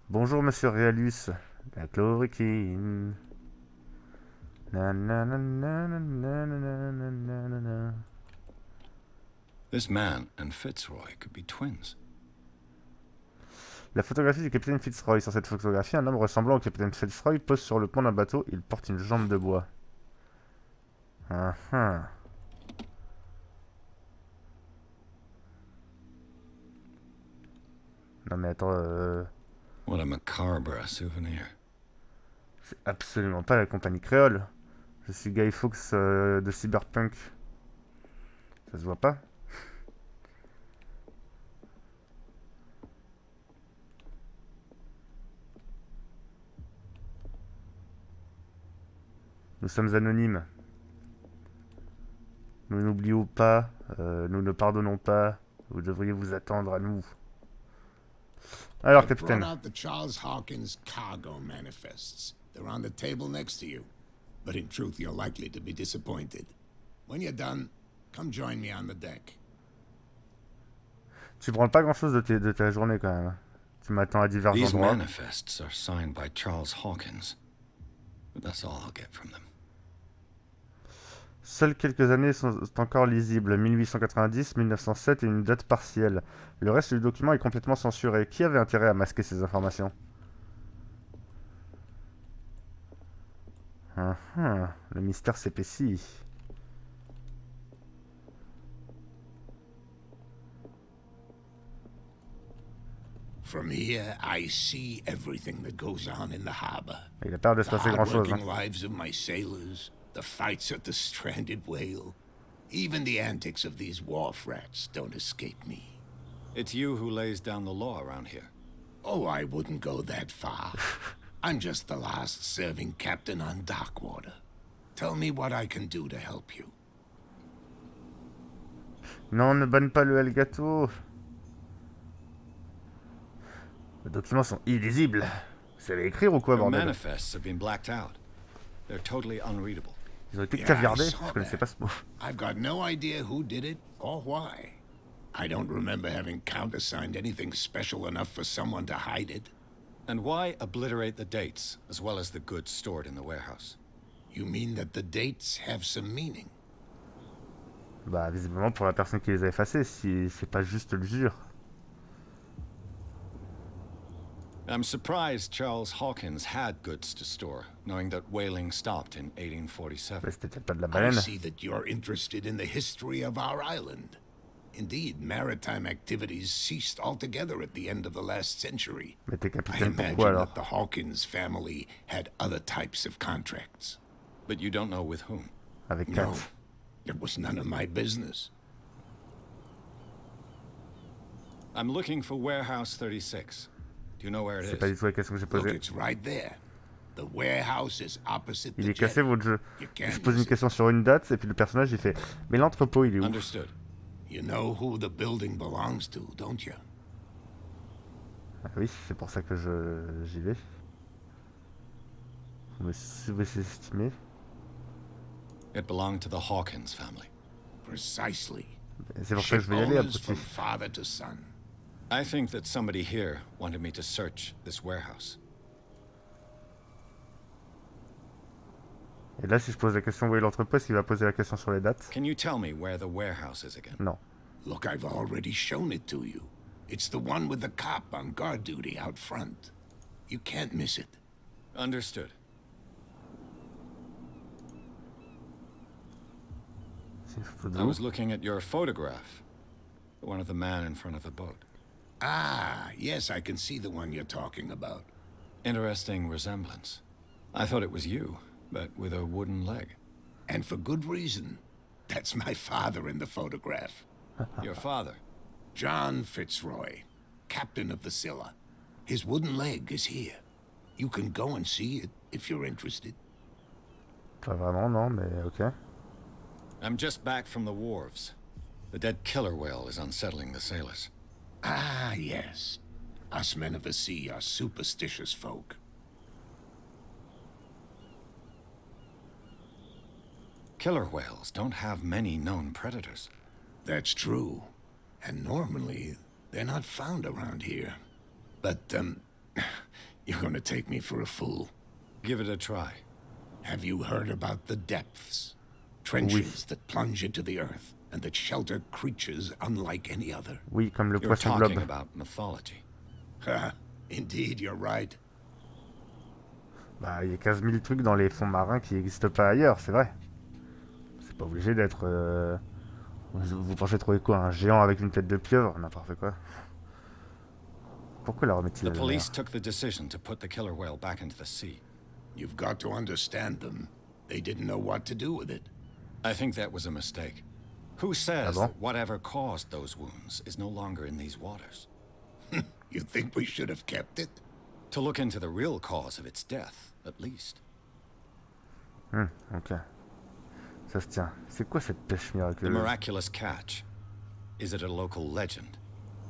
[SPEAKER 1] Bonjour monsieur Realus, la chloroquine.
[SPEAKER 3] This man and Fitzroy could be twins.
[SPEAKER 1] La photographie du capitaine Fitzroy. Sur cette photographie, un homme ressemblant au capitaine Fitzroy pose sur le pont d'un bateau. Il porte une jambe de bois. Non mais attends,
[SPEAKER 3] What a macabre souvenir.
[SPEAKER 1] c'est absolument pas la compagnie créole. Je suis Guy Fawkes de Cyberpunk. Ça se voit pas? Nous sommes anonymes. Nous n'oublions pas, nous ne pardonnons pas. Vous devriez vous attendre à nous. Alors, capitaine.
[SPEAKER 6] I brought out the Charles Hawkins cargo manifests. They're on the table next to you. But in truth, you're likely to be disappointed. When you're done, come join me on the deck.
[SPEAKER 1] Tu prends pas grand-chose de ta journée quand même. Tu m'attends à divers
[SPEAKER 3] These
[SPEAKER 1] endroits.
[SPEAKER 3] manifests are signed by Charles Hawkins. But that's all I'll get from them.
[SPEAKER 1] Seules quelques années sont encore lisibles, 1890, 1907 et une date partielle. Le reste du document est complètement censuré. Qui avait intérêt à masquer ces informations? Le mystère s'épaissit.
[SPEAKER 6] From here, I see everything that goes on in the harbor.
[SPEAKER 1] Il a peur de se passer grand-chose.
[SPEAKER 6] Hard-working lives of my sailors, the fights at the stranded whale, even the antics of these wharf rats don't escape me.
[SPEAKER 3] It's you who lays down the law around here.
[SPEAKER 6] Oh, I wouldn't go that far. I'm just the last serving captain on Darkwater. Tell me what I can do to help you.
[SPEAKER 1] Non, ne banne pas le Elgato. Les documents sont illisibles. Vous savez écrire ou quoi, bordel?
[SPEAKER 3] Manifests have been blacked out. They're totally unreadable.
[SPEAKER 1] Ils ont été caviardés. Je connaissais pas ce mot.
[SPEAKER 6] I've got no idea who did it or why. I don't remember having countersigned anything special enough for someone to hide it.
[SPEAKER 3] And why obliterate the dates, as well as the goods stored in the warehouse?
[SPEAKER 6] You mean that the dates have some meaning?
[SPEAKER 1] Bah, visiblement pour la personne qui les a effacés, si c'est pas juste l'usure.
[SPEAKER 3] I'm surprised Charles Hawkins had goods to store, knowing that whaling stopped in 1847.
[SPEAKER 1] Mais c'était peut-être pas de la
[SPEAKER 6] I
[SPEAKER 1] baleine.
[SPEAKER 6] see that you're interested in the history of our island. Indeed, maritime activities ceased altogether at the end of the last century.
[SPEAKER 1] Mais t'es
[SPEAKER 6] I
[SPEAKER 1] capitaine
[SPEAKER 6] imagine
[SPEAKER 1] pourquoi alors?
[SPEAKER 6] that the Hawkins family had other types of contracts.
[SPEAKER 3] But you don't know with whom?
[SPEAKER 1] Avec
[SPEAKER 6] No,
[SPEAKER 1] 4.
[SPEAKER 6] it was none of my business.
[SPEAKER 3] I'm looking for Warehouse 36. Do you know where it
[SPEAKER 1] C'est
[SPEAKER 3] is?
[SPEAKER 1] pas du tout la question que j'ai
[SPEAKER 6] Look,
[SPEAKER 1] posée.
[SPEAKER 6] it's right there. The warehouse is opposite
[SPEAKER 1] Il
[SPEAKER 6] the
[SPEAKER 1] est cassé
[SPEAKER 6] jetty.
[SPEAKER 1] votre jeu.
[SPEAKER 6] You
[SPEAKER 1] Je
[SPEAKER 6] can't
[SPEAKER 1] pose une
[SPEAKER 6] miss it.
[SPEAKER 1] question sur une date et puis le personnage il fait mais l'entrepôt il est où?
[SPEAKER 3] Understood.
[SPEAKER 6] You know who the building belongs to, don't you?
[SPEAKER 1] Ah oui, c'est pour ça que j'y vais. Vous me sous-estimez.
[SPEAKER 3] It belonged to the Hawkins family.
[SPEAKER 6] Precisely.
[SPEAKER 1] C'est pour ça que je vais y aller
[SPEAKER 6] Ship owners
[SPEAKER 1] après.
[SPEAKER 6] from father to son.
[SPEAKER 3] I think that somebody here wanted me to search this warehouse.
[SPEAKER 1] Et là, si je pose la question où est l'entrepôt, est-ce qu'il va poser la question sur les dates?
[SPEAKER 3] Can you tell me where the warehouse is again?
[SPEAKER 1] Non.
[SPEAKER 6] Look, I've already shown it to you. It's the one with the cop on guard duty out front. You can't miss it.
[SPEAKER 3] Understood.
[SPEAKER 1] C'est une photo de
[SPEAKER 3] I
[SPEAKER 1] où?
[SPEAKER 3] was looking at your photograph. The one of the man in front of the boat.
[SPEAKER 6] Ah, yes, I can see the one you're talking about.
[SPEAKER 3] Interesting resemblance. I thought it was you, but with a wooden leg.
[SPEAKER 6] And for good reason. That's my father in the photograph.
[SPEAKER 3] Your father?
[SPEAKER 6] John Fitzroy, captain of the Scylla. His wooden leg is here. You can go and see it if you're interested.
[SPEAKER 1] Pas vraiment, non, mais ok.
[SPEAKER 3] I'm just back from the wharves. The dead killer whale is unsettling the sailors.
[SPEAKER 6] Ah, yes. Us men of the sea are superstitious folk.
[SPEAKER 3] Killer whales don't have many known predators.
[SPEAKER 6] That's true. And normally, they're not found around here. But, you're gonna take me for a fool.
[SPEAKER 3] Give it a try.
[SPEAKER 6] Have you heard about the depths? Trenches that plunge into the earth and that shelter creatures unlike any other.
[SPEAKER 1] Oui, comme le
[SPEAKER 3] You're
[SPEAKER 1] poisson
[SPEAKER 3] talking
[SPEAKER 1] globe.
[SPEAKER 3] about mythology.
[SPEAKER 6] Ha, indeed, you're right.
[SPEAKER 1] Bah, il y a 15 000 trucs dans les fonds marins qui n'existent pas ailleurs, c'est vrai. C'est pas obligé d'être... Vous pensez trouver quoi? Un géant avec une tête de pieuvre? N'importe quoi. Pourquoi la remettent-ils à
[SPEAKER 3] The
[SPEAKER 1] la
[SPEAKER 3] police
[SPEAKER 1] mer?
[SPEAKER 3] took the decision to put the killer whale back into the sea.
[SPEAKER 6] You've got to understand them. They didn't know what to do with it.
[SPEAKER 3] I think that was a mistake. Who says
[SPEAKER 1] bon?
[SPEAKER 3] that whatever caused those wounds is no longer in these waters?
[SPEAKER 6] You think we should have kept it?
[SPEAKER 3] To look into the real cause of its death, at least.
[SPEAKER 1] Ok. Ça se tient. C'est quoi cette pêche
[SPEAKER 3] The
[SPEAKER 1] miraculeuse?
[SPEAKER 3] miraculous catch. Is it a local legend?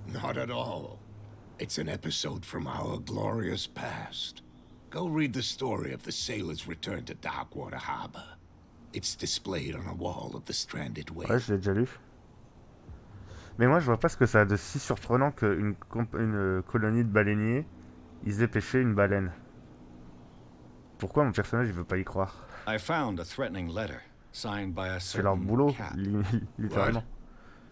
[SPEAKER 6] Not at all. It's an episode from our glorious past. Go read the story of the sailor's return to Darkwater Harbor. It's displayed on a wall of the stranded whale.
[SPEAKER 1] Ouais, je l'ai déjà lu. Mais moi, je vois pas ce que ça a de si surprenant qu'une colonie de baleiniers, ils aient pêché une baleine. Pourquoi mon personnage, il veut pas y croire?
[SPEAKER 3] I found a threatening letter signed by a
[SPEAKER 1] C'est leur
[SPEAKER 3] certain
[SPEAKER 1] boulot,
[SPEAKER 3] cat.
[SPEAKER 1] littéralement.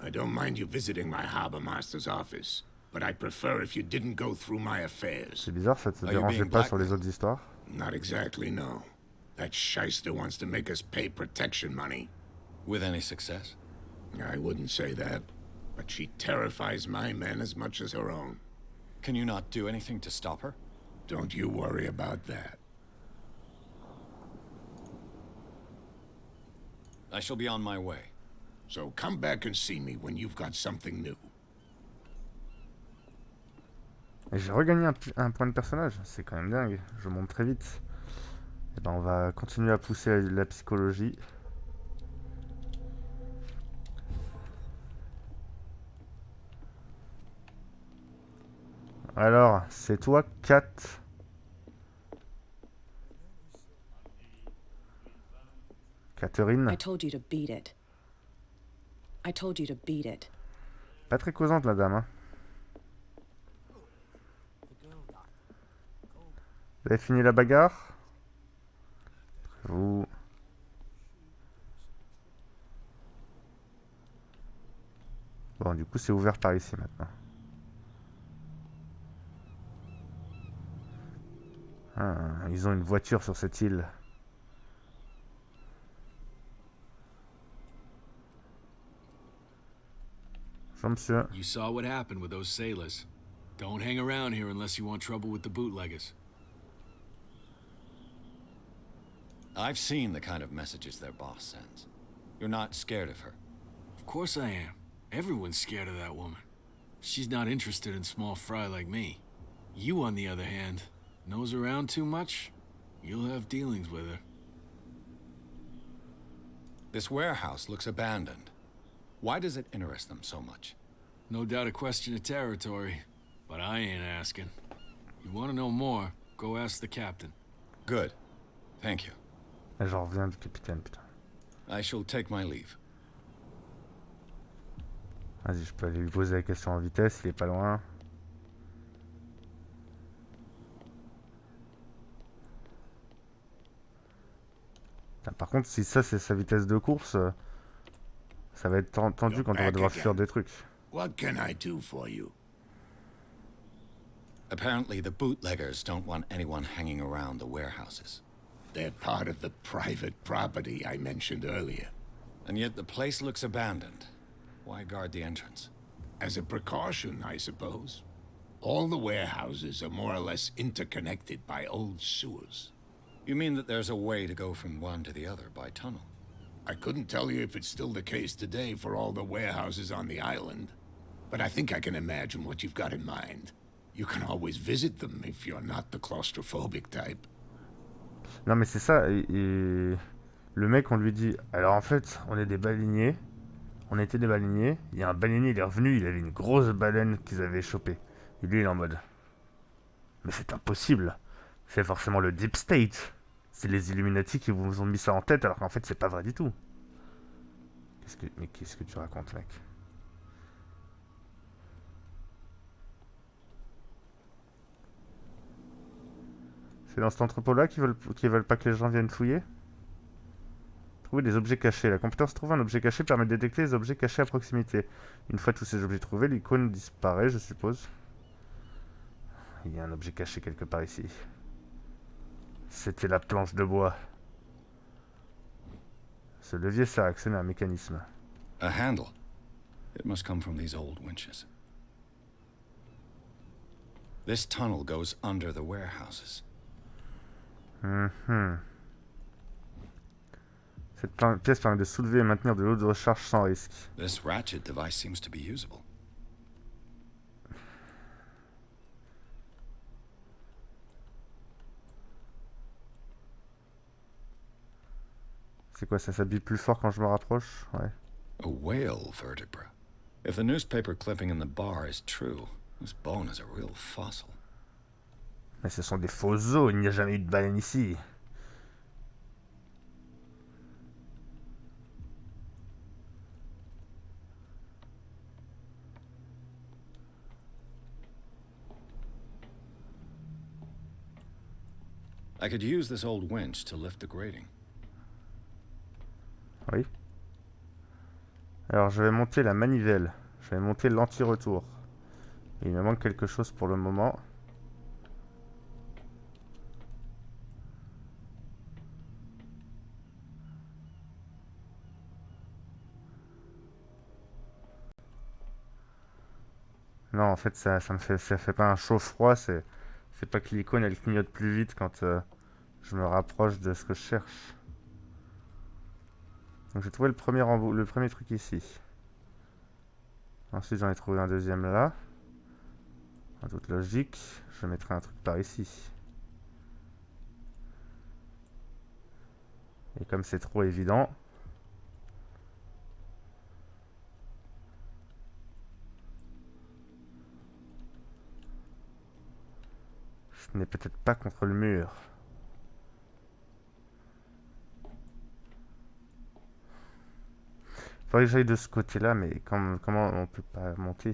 [SPEAKER 6] I don't mind you visiting my harbor master's office, but I'd prefer if you didn't go through my affairs.
[SPEAKER 1] C'est bizarre, ça te
[SPEAKER 3] Are you
[SPEAKER 1] dérangeait
[SPEAKER 3] being
[SPEAKER 1] pas sur les
[SPEAKER 3] blackmailed?
[SPEAKER 1] autres histoires?
[SPEAKER 6] Not exactly, no. That shyster wants to make us pay protection money.
[SPEAKER 3] With any success?
[SPEAKER 6] I wouldn't say that, but she terrifies my men as much as her own.
[SPEAKER 3] Can you not do anything to stop her?
[SPEAKER 6] Don't you worry about that.
[SPEAKER 3] I shall be on my way.
[SPEAKER 6] So come back and see me when you've got something new.
[SPEAKER 1] Et j'ai regagné un point de personnage, c'est quand même dingue, je monte très vite. Et ben on va continuer à pousser la psychologie. Alors, c'est toi, Kat. Catherine.
[SPEAKER 12] I told you to beat it. I told you to beat it.
[SPEAKER 1] Pas très causante, la dame, hein. Vous avez fini la bagarre? Vous... Bon, du coup, c'est ouvert par ici, maintenant. Ah, ils ont une voiture sur cette île. Bonjour, monsieur.
[SPEAKER 13] You saw what happened with those sailors. Don't hang around here unless you want trouble with the bootleggers.
[SPEAKER 14] I've seen the kind of messages their boss sends. You're not scared of her?
[SPEAKER 13] Of course I am. Everyone's scared of that woman. She's not interested in small fry like me. You, on the other hand, nose around too much, you'll have dealings with her.
[SPEAKER 14] This warehouse looks abandoned. Why does it interest them so much?
[SPEAKER 13] No doubt a question of territory, but I ain't asking. You want to know more, go ask the captain.
[SPEAKER 14] Good. Thank you.
[SPEAKER 1] J'en reviens du capitaine, putain.
[SPEAKER 14] I shall take my leave.
[SPEAKER 1] Vas-y, je peux aller lui poser la question en vitesse, il est pas loin. Putain, par contre, si ça c'est sa vitesse de course, ça va être tendu quand on va devoir fuir des trucs.
[SPEAKER 6] What can I do for you?
[SPEAKER 14] Apparently the bootleggers don't want anyone hanging around the warehouses.
[SPEAKER 6] They're part of the private property I mentioned earlier.
[SPEAKER 14] And yet the place looks abandoned. Why guard the entrance?
[SPEAKER 6] As a precaution, I suppose. All the warehouses are more or less interconnected by old sewers.
[SPEAKER 14] You mean that there's a way to go from one to the other by tunnel?
[SPEAKER 6] I couldn't tell you if it's still the case today for all the warehouses on the island, but I think I can imagine what you've got in mind. You can always visit them if you're not the claustrophobic type.
[SPEAKER 1] Non mais c'est ça, et le mec on lui dit, alors en fait on est des baleiniers, on était des baleiniers, il y a un baleinier, il est revenu, il avait une grosse baleine qu'ils avaient chopée. Et lui il est en mode, mais c'est impossible, c'est forcément le Deep State, c'est les Illuminati qui vous ont mis ça en tête alors qu'en fait c'est pas vrai du tout. Mais qu'est-ce que tu racontes, mec? C'est dans cet entrepôt-là qu'ils veulent pas que les gens viennent fouiller? Trouver des objets cachés. La compétence trouver un objet caché permet de détecter les objets cachés à proximité. Une fois tous ces objets trouvés, l'icône disparaît, je suppose. Il y a un objet caché quelque part ici. C'était la planche de bois. Ce levier sert à actionner un mécanisme.
[SPEAKER 14] A handle. It must come from these old winches. This tunnel goes under the warehouses.
[SPEAKER 1] Cette pièce permet de soulever et maintenir de l'eau de recharge sans risque.
[SPEAKER 14] This ratchet device seems to be usable.
[SPEAKER 1] C'est quoi, ça s'habille plus fort quand je me rapproche? Ouais.
[SPEAKER 14] A whale vertebra. If the newspaper clipping in the bar is true, this bone is a real fossil.
[SPEAKER 1] Mais ce sont des faux os, il n'y a jamais eu de baleine ici.
[SPEAKER 14] I could use this old winch to lift the grating.
[SPEAKER 1] Oui. Alors je vais monter la manivelle. Je vais monter l'anti-retour. Il me manque quelque chose pour le moment. Non, en fait, ça fait pas un chaud-froid, c'est pas que l'icône elle clignote plus vite quand je me rapproche de ce que je cherche. Donc j'ai trouvé le premier truc ici. Ensuite j'en ai trouvé un deuxième là. En toute logique, je mettrai un truc par ici. Et comme c'est trop évident... Ce n'est peut-être pas contre le mur. Faudrait que j'aille de ce côté-là, mais comment on peut pas monter?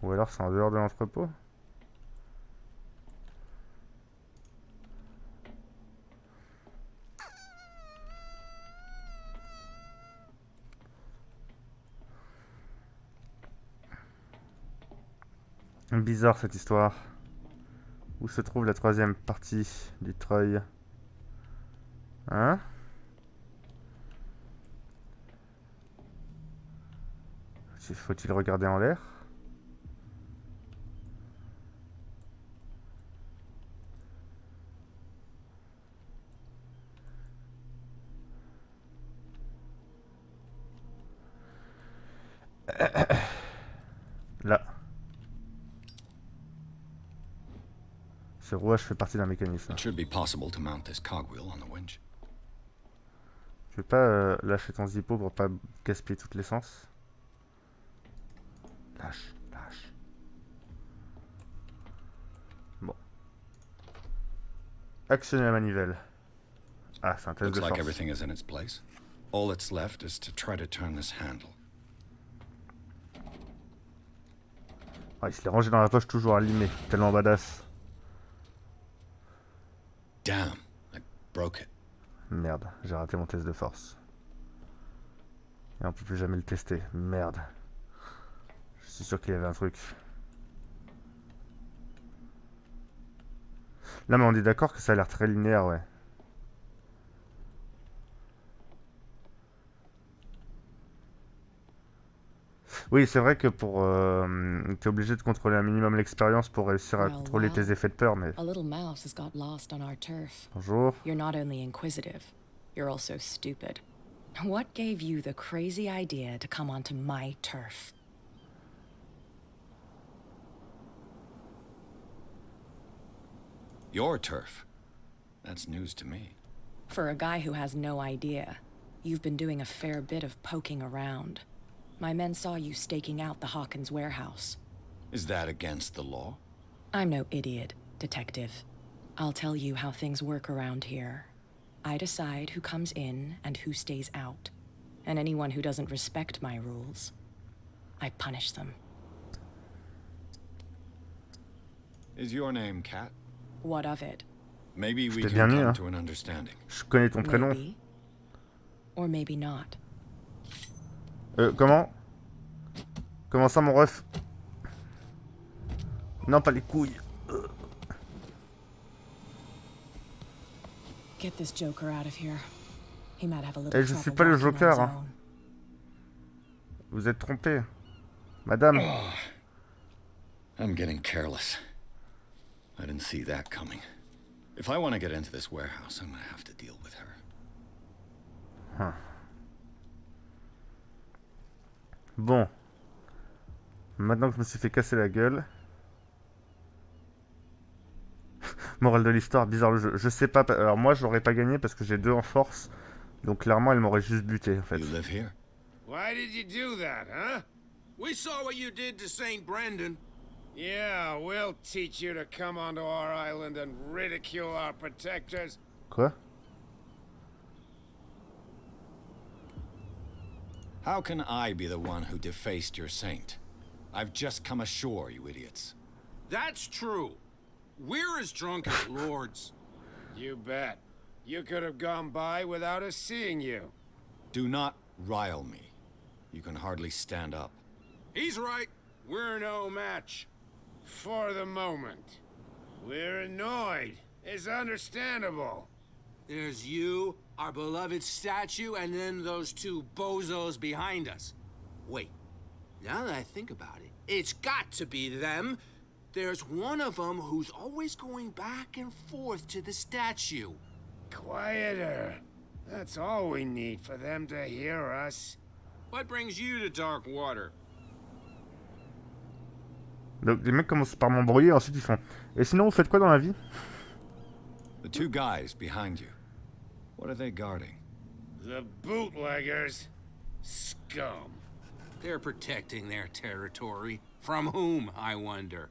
[SPEAKER 1] Ou alors c'est en dehors de l'entrepôt? Bizarre cette histoire. Où se trouve la troisième partie du treuil? Hein? Faut-il regarder en l'air? Là. Ce rouage fait partie d'un mécanisme.
[SPEAKER 14] It should be possible to mount this cogwheel on the winch.
[SPEAKER 1] Tu veux pas lâcher ton zippo pour pas gaspiller toute l'essence? Lâche, lâche. Bon. Actionner la manivelle. Ah, c'est un test de
[SPEAKER 14] Looks like
[SPEAKER 1] force.
[SPEAKER 14] everything is in its place. All that's left is to try to turn this handle.
[SPEAKER 1] Ah, il se l'est rangé dans la poche toujours allumé. Tellement badass.
[SPEAKER 14] Damn, I broke it.
[SPEAKER 1] Merde, j'ai raté mon test de force. Et on peut plus jamais le tester. Merde. Je suis sûr qu'il y avait un truc. Là, mais on est d'accord que ça a l'air très linéaire, ouais. Oui, c'est vrai que pour... t'es obligé de contrôler un minimum l'expérience pour réussir à contrôler tes effets de peur, mais...
[SPEAKER 12] A little mouse has got lost on our turf.
[SPEAKER 1] Bonjour.
[SPEAKER 12] You're not only inquisitive, you're also stupid. What gave you the crazy idea to come onto my turf?
[SPEAKER 14] Your turf? That's news to me.
[SPEAKER 12] For a guy who has no idea, you've been doing a fair bit of poking around. My men saw you staking out the Hawkins warehouse.
[SPEAKER 14] Is that against the law?
[SPEAKER 12] I'm no idiot, detective. I'll tell you how things work around here. I decide who comes in and who stays out. And anyone who doesn't respect my rules, I punish them.
[SPEAKER 14] Is your name Kat?
[SPEAKER 12] What of it?
[SPEAKER 14] Maybe we
[SPEAKER 1] t'ai
[SPEAKER 14] can
[SPEAKER 1] bien mis,
[SPEAKER 14] come
[SPEAKER 1] hein.
[SPEAKER 14] to an understanding.
[SPEAKER 1] Je connais ton prénom.
[SPEAKER 12] Maybe. Or maybe not.
[SPEAKER 1] Comment? Comment ça, mon ref? Non, pas les couilles.
[SPEAKER 12] Get this joker out of here. He might have a little
[SPEAKER 1] Eh, je
[SPEAKER 12] trouble
[SPEAKER 1] suis pas le
[SPEAKER 12] walking on
[SPEAKER 1] joker,
[SPEAKER 12] his
[SPEAKER 1] hein.
[SPEAKER 12] own.
[SPEAKER 1] Vous êtes trompé. Madame.
[SPEAKER 14] Oh, I'm getting careless. I didn't see that coming. If I want to get into this warehouse, I'm gonna have to deal with her.
[SPEAKER 1] Huh. Bon. Maintenant que je me suis fait casser la gueule. Morale de l'histoire, bizarre le jeu. Je sais pas. Alors moi, j'aurais pas gagné parce que j'ai 2 en force. Donc clairement, elle m'aurait juste buté en fait.
[SPEAKER 14] You live here?
[SPEAKER 8] Why did you do that, huh? We saw what you did to St. Brendan. Yeah, we'll teach you to come onto our island and ridicule our protectors.
[SPEAKER 1] Quoi?
[SPEAKER 14] How can I be the one who defaced your saint? I've just come ashore, you idiots.
[SPEAKER 8] That's true. We're as drunk as lords. You bet. You could have gone by without us seeing you.
[SPEAKER 14] Do not rile me. You can hardly stand up.
[SPEAKER 8] He's right. We're no match. For the moment. We're annoyed. It's understandable. There's you, our beloved statue, and then those 2 bozos behind us. Wait. Now that I think about it, it's got to be them. There's one of them who's always going back and forth to the statue. Quieter. That's all we need for them to hear us. What brings you to Darkwater?
[SPEAKER 1] Donc les mecs commencent par m'embrouiller, ensuite ils font « Et sinon vous faites quoi dans la vie ?»
[SPEAKER 14] The two guys behind you. What are they guarding?
[SPEAKER 8] The bootleggers. Scum. They're protecting their territory. From whom, I wonder?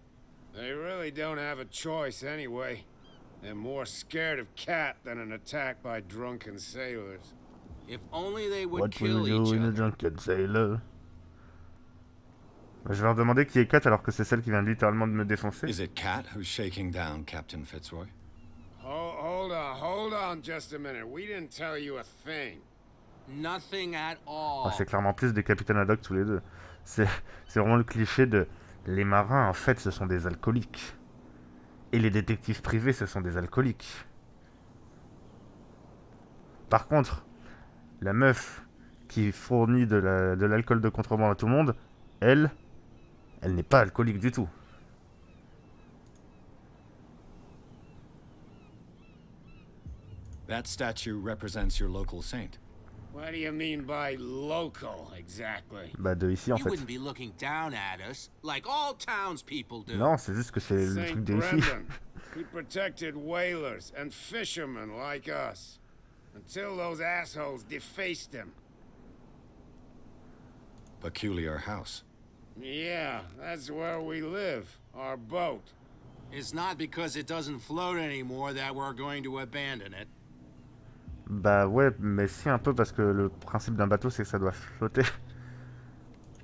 [SPEAKER 8] They really don't have a choice anyway. They're more scared of Cat than an attack by drunken sailors. If only they would kill each other.
[SPEAKER 1] Drunken sailor? Je vais leur demander qui est Cat alors que c'est celle qui vient littéralement de me défoncer.
[SPEAKER 14] Is it Cat who's shaking down Captain Fitzroy?
[SPEAKER 8] Hold on just a minute. We didn't tell you a thing. Nothing at all.
[SPEAKER 1] Oh, c'est clairement plus des capitaines ad hoc tous les deux. C'est vraiment le cliché de les marins en fait ce sont des alcooliques. Et les détectives privés ce sont des alcooliques. Par contre, la meuf qui fournit de l'alcool de contrebande à tout le monde, elle n'est pas alcoolique du tout.
[SPEAKER 14] That statue represents your local saint.
[SPEAKER 8] What do you mean by local, exactly?
[SPEAKER 1] Bah de ici en fait.
[SPEAKER 8] You wouldn't be looking down at us, like all townspeople do.
[SPEAKER 1] Non, c'est juste que c'est le truc de ici.
[SPEAKER 8] He protected whalers and fishermen like us, until those assholes defaced him.
[SPEAKER 14] Peculiar house.
[SPEAKER 8] Yeah, that's where we live, our boat. It's not because it doesn't float anymore that we're going to abandon it.
[SPEAKER 1] Bah ouais, mais si un peu parce que le principe d'un bateau c'est que ça doit flotter.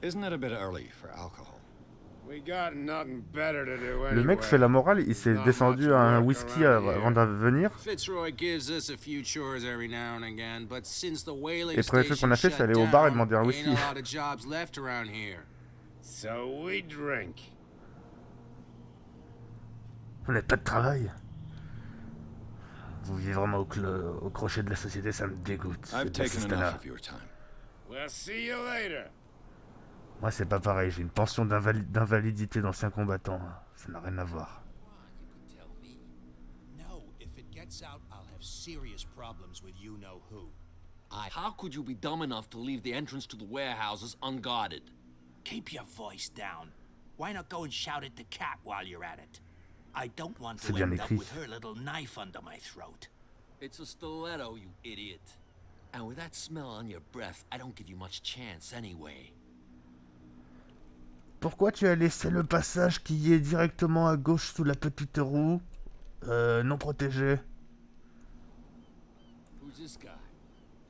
[SPEAKER 14] Isn't it a bit early for alcohol?
[SPEAKER 8] We got nothing better to do anyway.
[SPEAKER 1] Le mec fait la morale, il s'est descendu à un whisky avant de venir.
[SPEAKER 8] Fitzroy gives us a few chores every now and again, but since the whaling
[SPEAKER 1] Et le premier truc qu'on a fait, c'est aller au bar et demander un whisky.
[SPEAKER 8] So we drink.
[SPEAKER 1] Vous n'avez pas de travail. Vous vivez vraiment au crochet de la société, ça me dégoûte.
[SPEAKER 14] I've taken enough of your time.
[SPEAKER 8] We'll see you later.
[SPEAKER 1] Moi, c'est pas pareil. J'ai une pension d'invalidité d'ancien combattant. Ça n'a rien à voir.
[SPEAKER 15] How could you be dumb enough to leave the entrance to the warehouses unguarded?
[SPEAKER 5] Keep your voice down. Why not go and shout at the cat while you're at it? I don't want
[SPEAKER 1] C'est
[SPEAKER 5] to
[SPEAKER 1] bien
[SPEAKER 5] end up
[SPEAKER 1] écrit.
[SPEAKER 5] with her little knife under my throat.
[SPEAKER 15] It's a stiletto, you idiot. And with that smell on your breath, I don't give you much chance anyway.
[SPEAKER 1] Pourquoi tu as laissé le passage qui est directement à gauche sous la petite roue non protégé?
[SPEAKER 15] Who's this guy?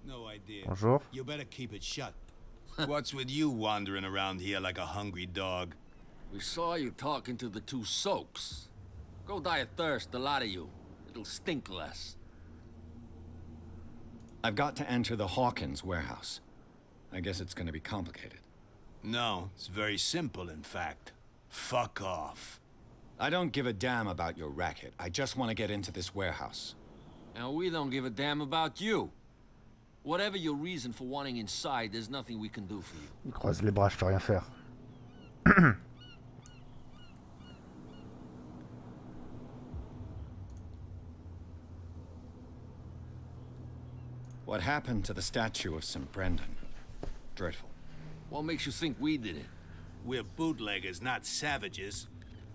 [SPEAKER 8] No idea.
[SPEAKER 1] Bonjour.
[SPEAKER 8] You better keep it shut. What's with you wandering around here like a hungry dog?
[SPEAKER 15] We saw you talking to the two soaks. Go die of thirst, the lot of you. It'll stink less.
[SPEAKER 14] I've got to enter the Hawkins warehouse. I guess it's going to be complicated.
[SPEAKER 8] No, it's very simple, in fact. Fuck off.
[SPEAKER 14] I don't give a damn about your racket. I just want to get into this warehouse.
[SPEAKER 15] And we don't give a damn about you. Whatever your reason for wanting inside, there's nothing we can do for you.
[SPEAKER 1] Il croise les bras, je peux rien faire.
[SPEAKER 14] What happened to the statue of St. Brendan? Dreadful.
[SPEAKER 15] What makes you think we did it?
[SPEAKER 8] We're bootleggers, not savages.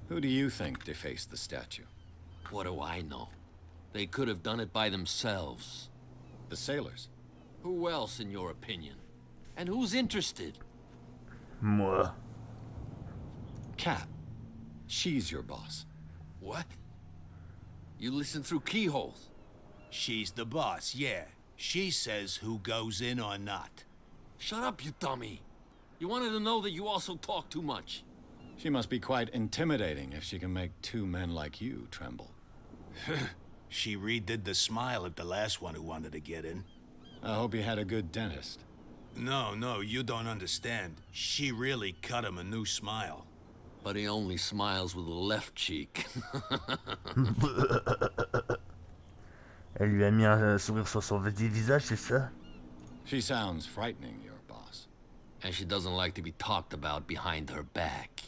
[SPEAKER 14] Who do you think defaced the statue?
[SPEAKER 15] What do I know? They could have done it by themselves.
[SPEAKER 14] The sailors?
[SPEAKER 15] Who else, in your opinion? And who's interested?
[SPEAKER 1] Moi.
[SPEAKER 14] Cat. She's your boss.
[SPEAKER 15] What? You listen through keyholes?
[SPEAKER 8] She's the boss, yeah. She says who goes in or not.
[SPEAKER 15] Shut up, you dummy. You wanted to know that you also talk too much.
[SPEAKER 14] She must be quite intimidating if she can make two men like you tremble.
[SPEAKER 8] She redid the smile at the last one who wanted to get in.
[SPEAKER 14] I hope he had a good dentist.
[SPEAKER 8] No, you don't understand. She really cut him a new smile.
[SPEAKER 15] But he only smiles with the left cheek.
[SPEAKER 1] Elle lui a mis un sourire sur son visage, c'est ça?
[SPEAKER 14] She sounds frightening, your boss.
[SPEAKER 15] And she doesn't like to be talked about behind her back.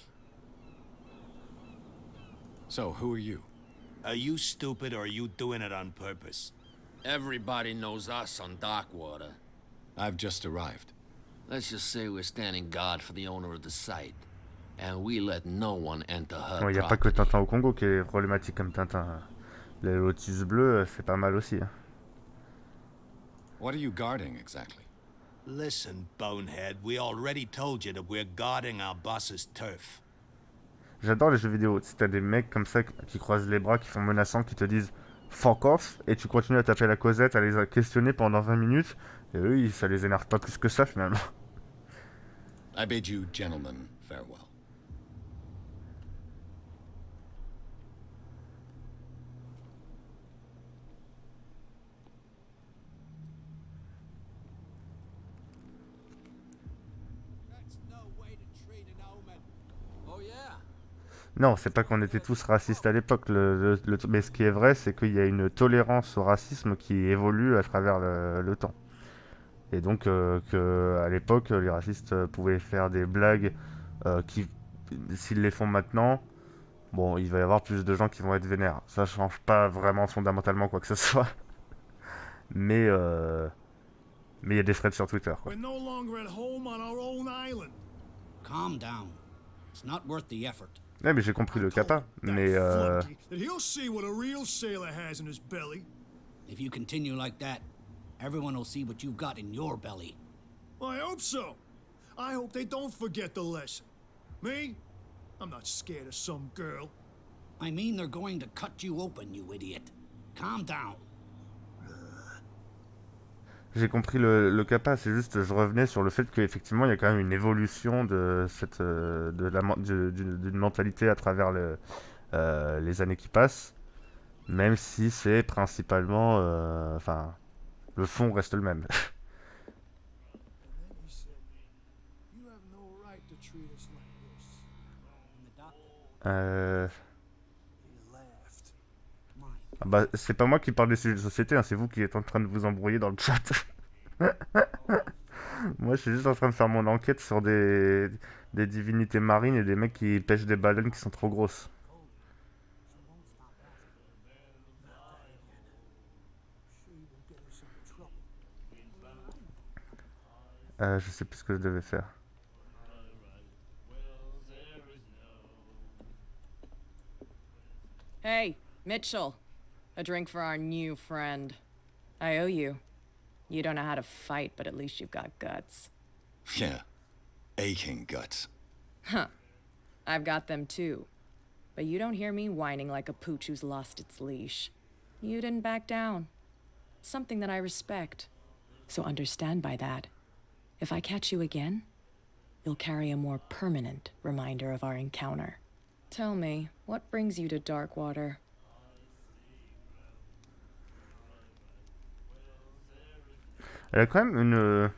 [SPEAKER 3] So, who are you?
[SPEAKER 8] Are you stupid or are you doing it on purpose?
[SPEAKER 15] Everybody knows us on Darkwater.
[SPEAKER 3] I've just arrived.
[SPEAKER 15] Let's just say we're standing guard for the owner of the site. And we let no one enter her
[SPEAKER 1] Il n'y a pas que Tintin au Congo qui est problématique comme Tintin. Les lotus bleus, c'est pas mal aussi.
[SPEAKER 3] What are you guarding exactly?
[SPEAKER 8] Listen, bonehead, we already told you that we're guarding our boss's turf.
[SPEAKER 1] J'adore les jeux vidéo. Si t'as des mecs comme ça qui croisent les bras, qui font menaçants, qui te disent fuck off, et tu continues à taper la causette, à les questionner pendant 20 minutes, et eux, ça les énerve pas plus que ça finalement.
[SPEAKER 3] I bid you gentlemen farewell.
[SPEAKER 1] Non, c'est pas qu'on était tous racistes à l'époque, mais ce qui est vrai, c'est qu'il y a une tolérance au racisme qui évolue à travers le temps. Et donc, à l'époque, les racistes pouvaient faire des blagues qui, s'ils les font maintenant, bon, il va y avoir plus de gens qui vont être vénères. Ça change pas vraiment fondamentalement quoi que ce soit. Mais il y a des threads sur Twitter, quoi.
[SPEAKER 11] Calm down. It's not worth the effort.
[SPEAKER 1] Ouais, mais j'ai compris le capa, mais
[SPEAKER 11] If you continue like that, everyone will see what you've got in your belly.
[SPEAKER 10] I hope so. I hope they don't forget the lesson. Me? I'm not scared of some girl.
[SPEAKER 11] I mean they're going to cut you open, you idiot. Calm down.
[SPEAKER 1] j'ai compris le capa, c'est juste je revenais sur le fait qu'effectivement il y a quand même une évolution de cette d'une mentalité à travers les années qui passent, même si c'est principalement enfin le fond reste le même. Ah bah, c'est pas moi qui parle des sujets de société, hein, c'est vous qui êtes en train de vous embrouiller dans le chat. Moi, je suis juste en train de faire mon enquête sur des divinités marines et des mecs qui pêchent des baleines qui sont trop grosses. Je sais plus ce que je devais faire.
[SPEAKER 12] Hey, Mitchell. A drink for our new friend. I owe you. You don't know how to fight, but at least you've got guts.
[SPEAKER 3] Yeah. Aching guts.
[SPEAKER 12] Huh. I've got them too. But you don't hear me whining like a pooch who's lost its leash. You didn't back down. Something that I respect. So understand by that. If I catch you again, you'll carry a more permanent reminder of our encounter. Tell me, what brings you to Darkwater?
[SPEAKER 1] Elle a quand même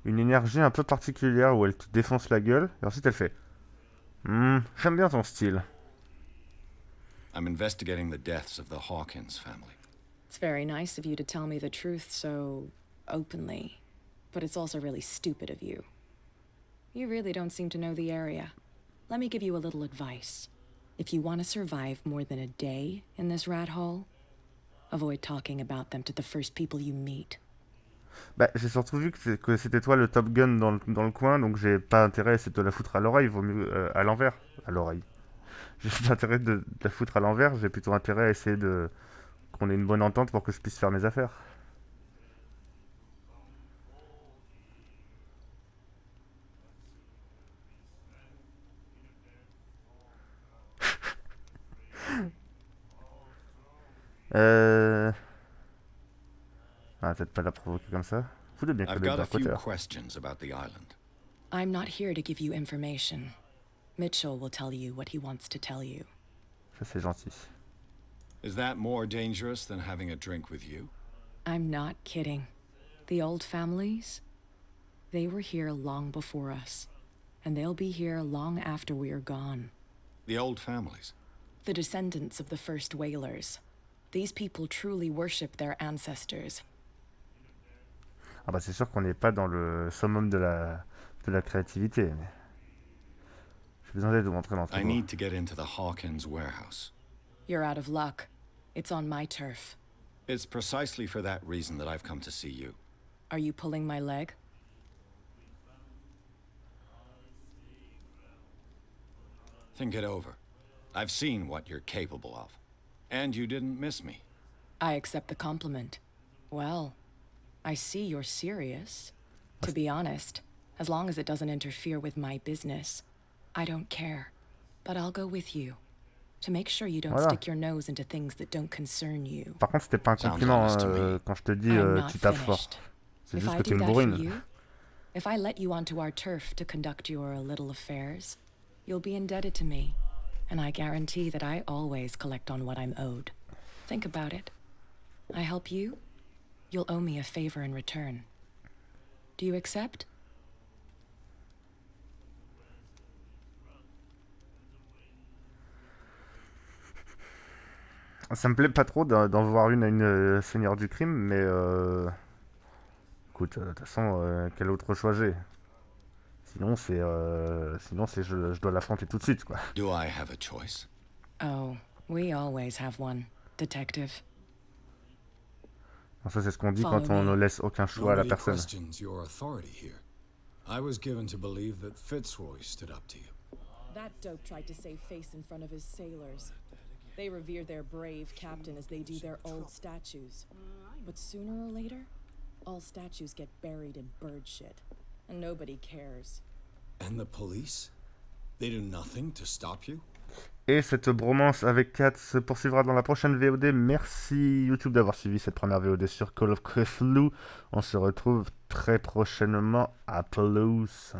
[SPEAKER 1] une énergie un peu particulière où elle te défonce la gueule et ensuite elle fait j'aime bien ton style.
[SPEAKER 3] I'm investigating the deaths of the Hawkins family.
[SPEAKER 12] It's very nice of you to tell me the truth so openly, but it's also really stupid of you. You really don't seem to know the area. Let me give you a little advice. If you want to survive more than a day in this rat hole, avoid talking about them to the first people you meet.
[SPEAKER 1] Bah, j'ai surtout vu que c'était toi le Top Gun dans le coin, donc j'ai pas intérêt à essayer de te la foutre à l'oreille, vaut mieux à l'envers. À l'oreille. J'ai pas intérêt de la foutre à l'envers, j'ai plutôt intérêt à essayer qu'on ait une bonne entente pour que je puisse faire mes affaires. Ah, peut-être pas la provoquer comme ça. Vous devez bien
[SPEAKER 3] I've
[SPEAKER 1] connaître
[SPEAKER 3] got a few
[SPEAKER 1] Darkwater.
[SPEAKER 3] questions about the island.
[SPEAKER 12] I'm not here to give you information. Mitchell will tell you what he wants to tell you.
[SPEAKER 1] Ça, c'est gentil.
[SPEAKER 3] Is that more dangerous than having a drink with you?
[SPEAKER 12] I'm not kidding. The old families, they were here long before us. And they'll be here long after we are gone.
[SPEAKER 3] The old families?
[SPEAKER 12] The descendants of the first whalers. These people truly worship their ancestors.
[SPEAKER 1] Ah bah c'est sûr qu'on n'est pas dans le summum de la créativité. Mais... besoin d'aide pour entrer dans
[SPEAKER 14] I need to get into the Hawkins warehouse.
[SPEAKER 12] You're out of luck. It's on my turf.
[SPEAKER 14] It's precisely for that reason that I've come to see you.
[SPEAKER 12] Are you pulling my leg?
[SPEAKER 14] Think it over. I've seen what you're capable of. And you didn't miss me.
[SPEAKER 12] I accept the compliment. Well, I see you're serious. To be honest, as long as it doesn't interfere with my business, I don't care. But I'll go with you. To make sure you don't stick your nose into things that don't concern you.
[SPEAKER 1] Par contre, c'était pas un compliment quand je te dis tu tapes fort. C'est juste que t'es une bourrine.
[SPEAKER 12] If I let you onto our turf to conduct your little affairs, you'll be indebted to me. And I guarantee that I always collect on what I'm owed. Think about it. I help you, you'll owe me a favor in return. Do you accept?
[SPEAKER 1] Ça me plaît pas trop d'en voir une à une seigneur du crime, mais écoute, de toute façon, quel autre choix j'ai? Sinon, je dois l'affronter tout de suite, quoi.
[SPEAKER 14] Do I have a choice?
[SPEAKER 12] Oh, we always have one, detective.
[SPEAKER 1] Ça, c'est ce qu'on dit quand on ne laisse aucun choix à la personne.
[SPEAKER 3] I was given to believe that Fitzroy stood up to you.
[SPEAKER 16] That dope tried to save face in front of his sailors. They revere their brave captain as they do their old statues. But sooner or later, all statues get buried in bird shit. And nobody cares.
[SPEAKER 3] And the police? They do nothing to stop you?
[SPEAKER 1] Et cette bromance avec Kat se poursuivra dans la prochaine VOD. Merci YouTube d'avoir suivi cette première VOD sur Call of Cthulhu. On se retrouve très prochainement. À plus.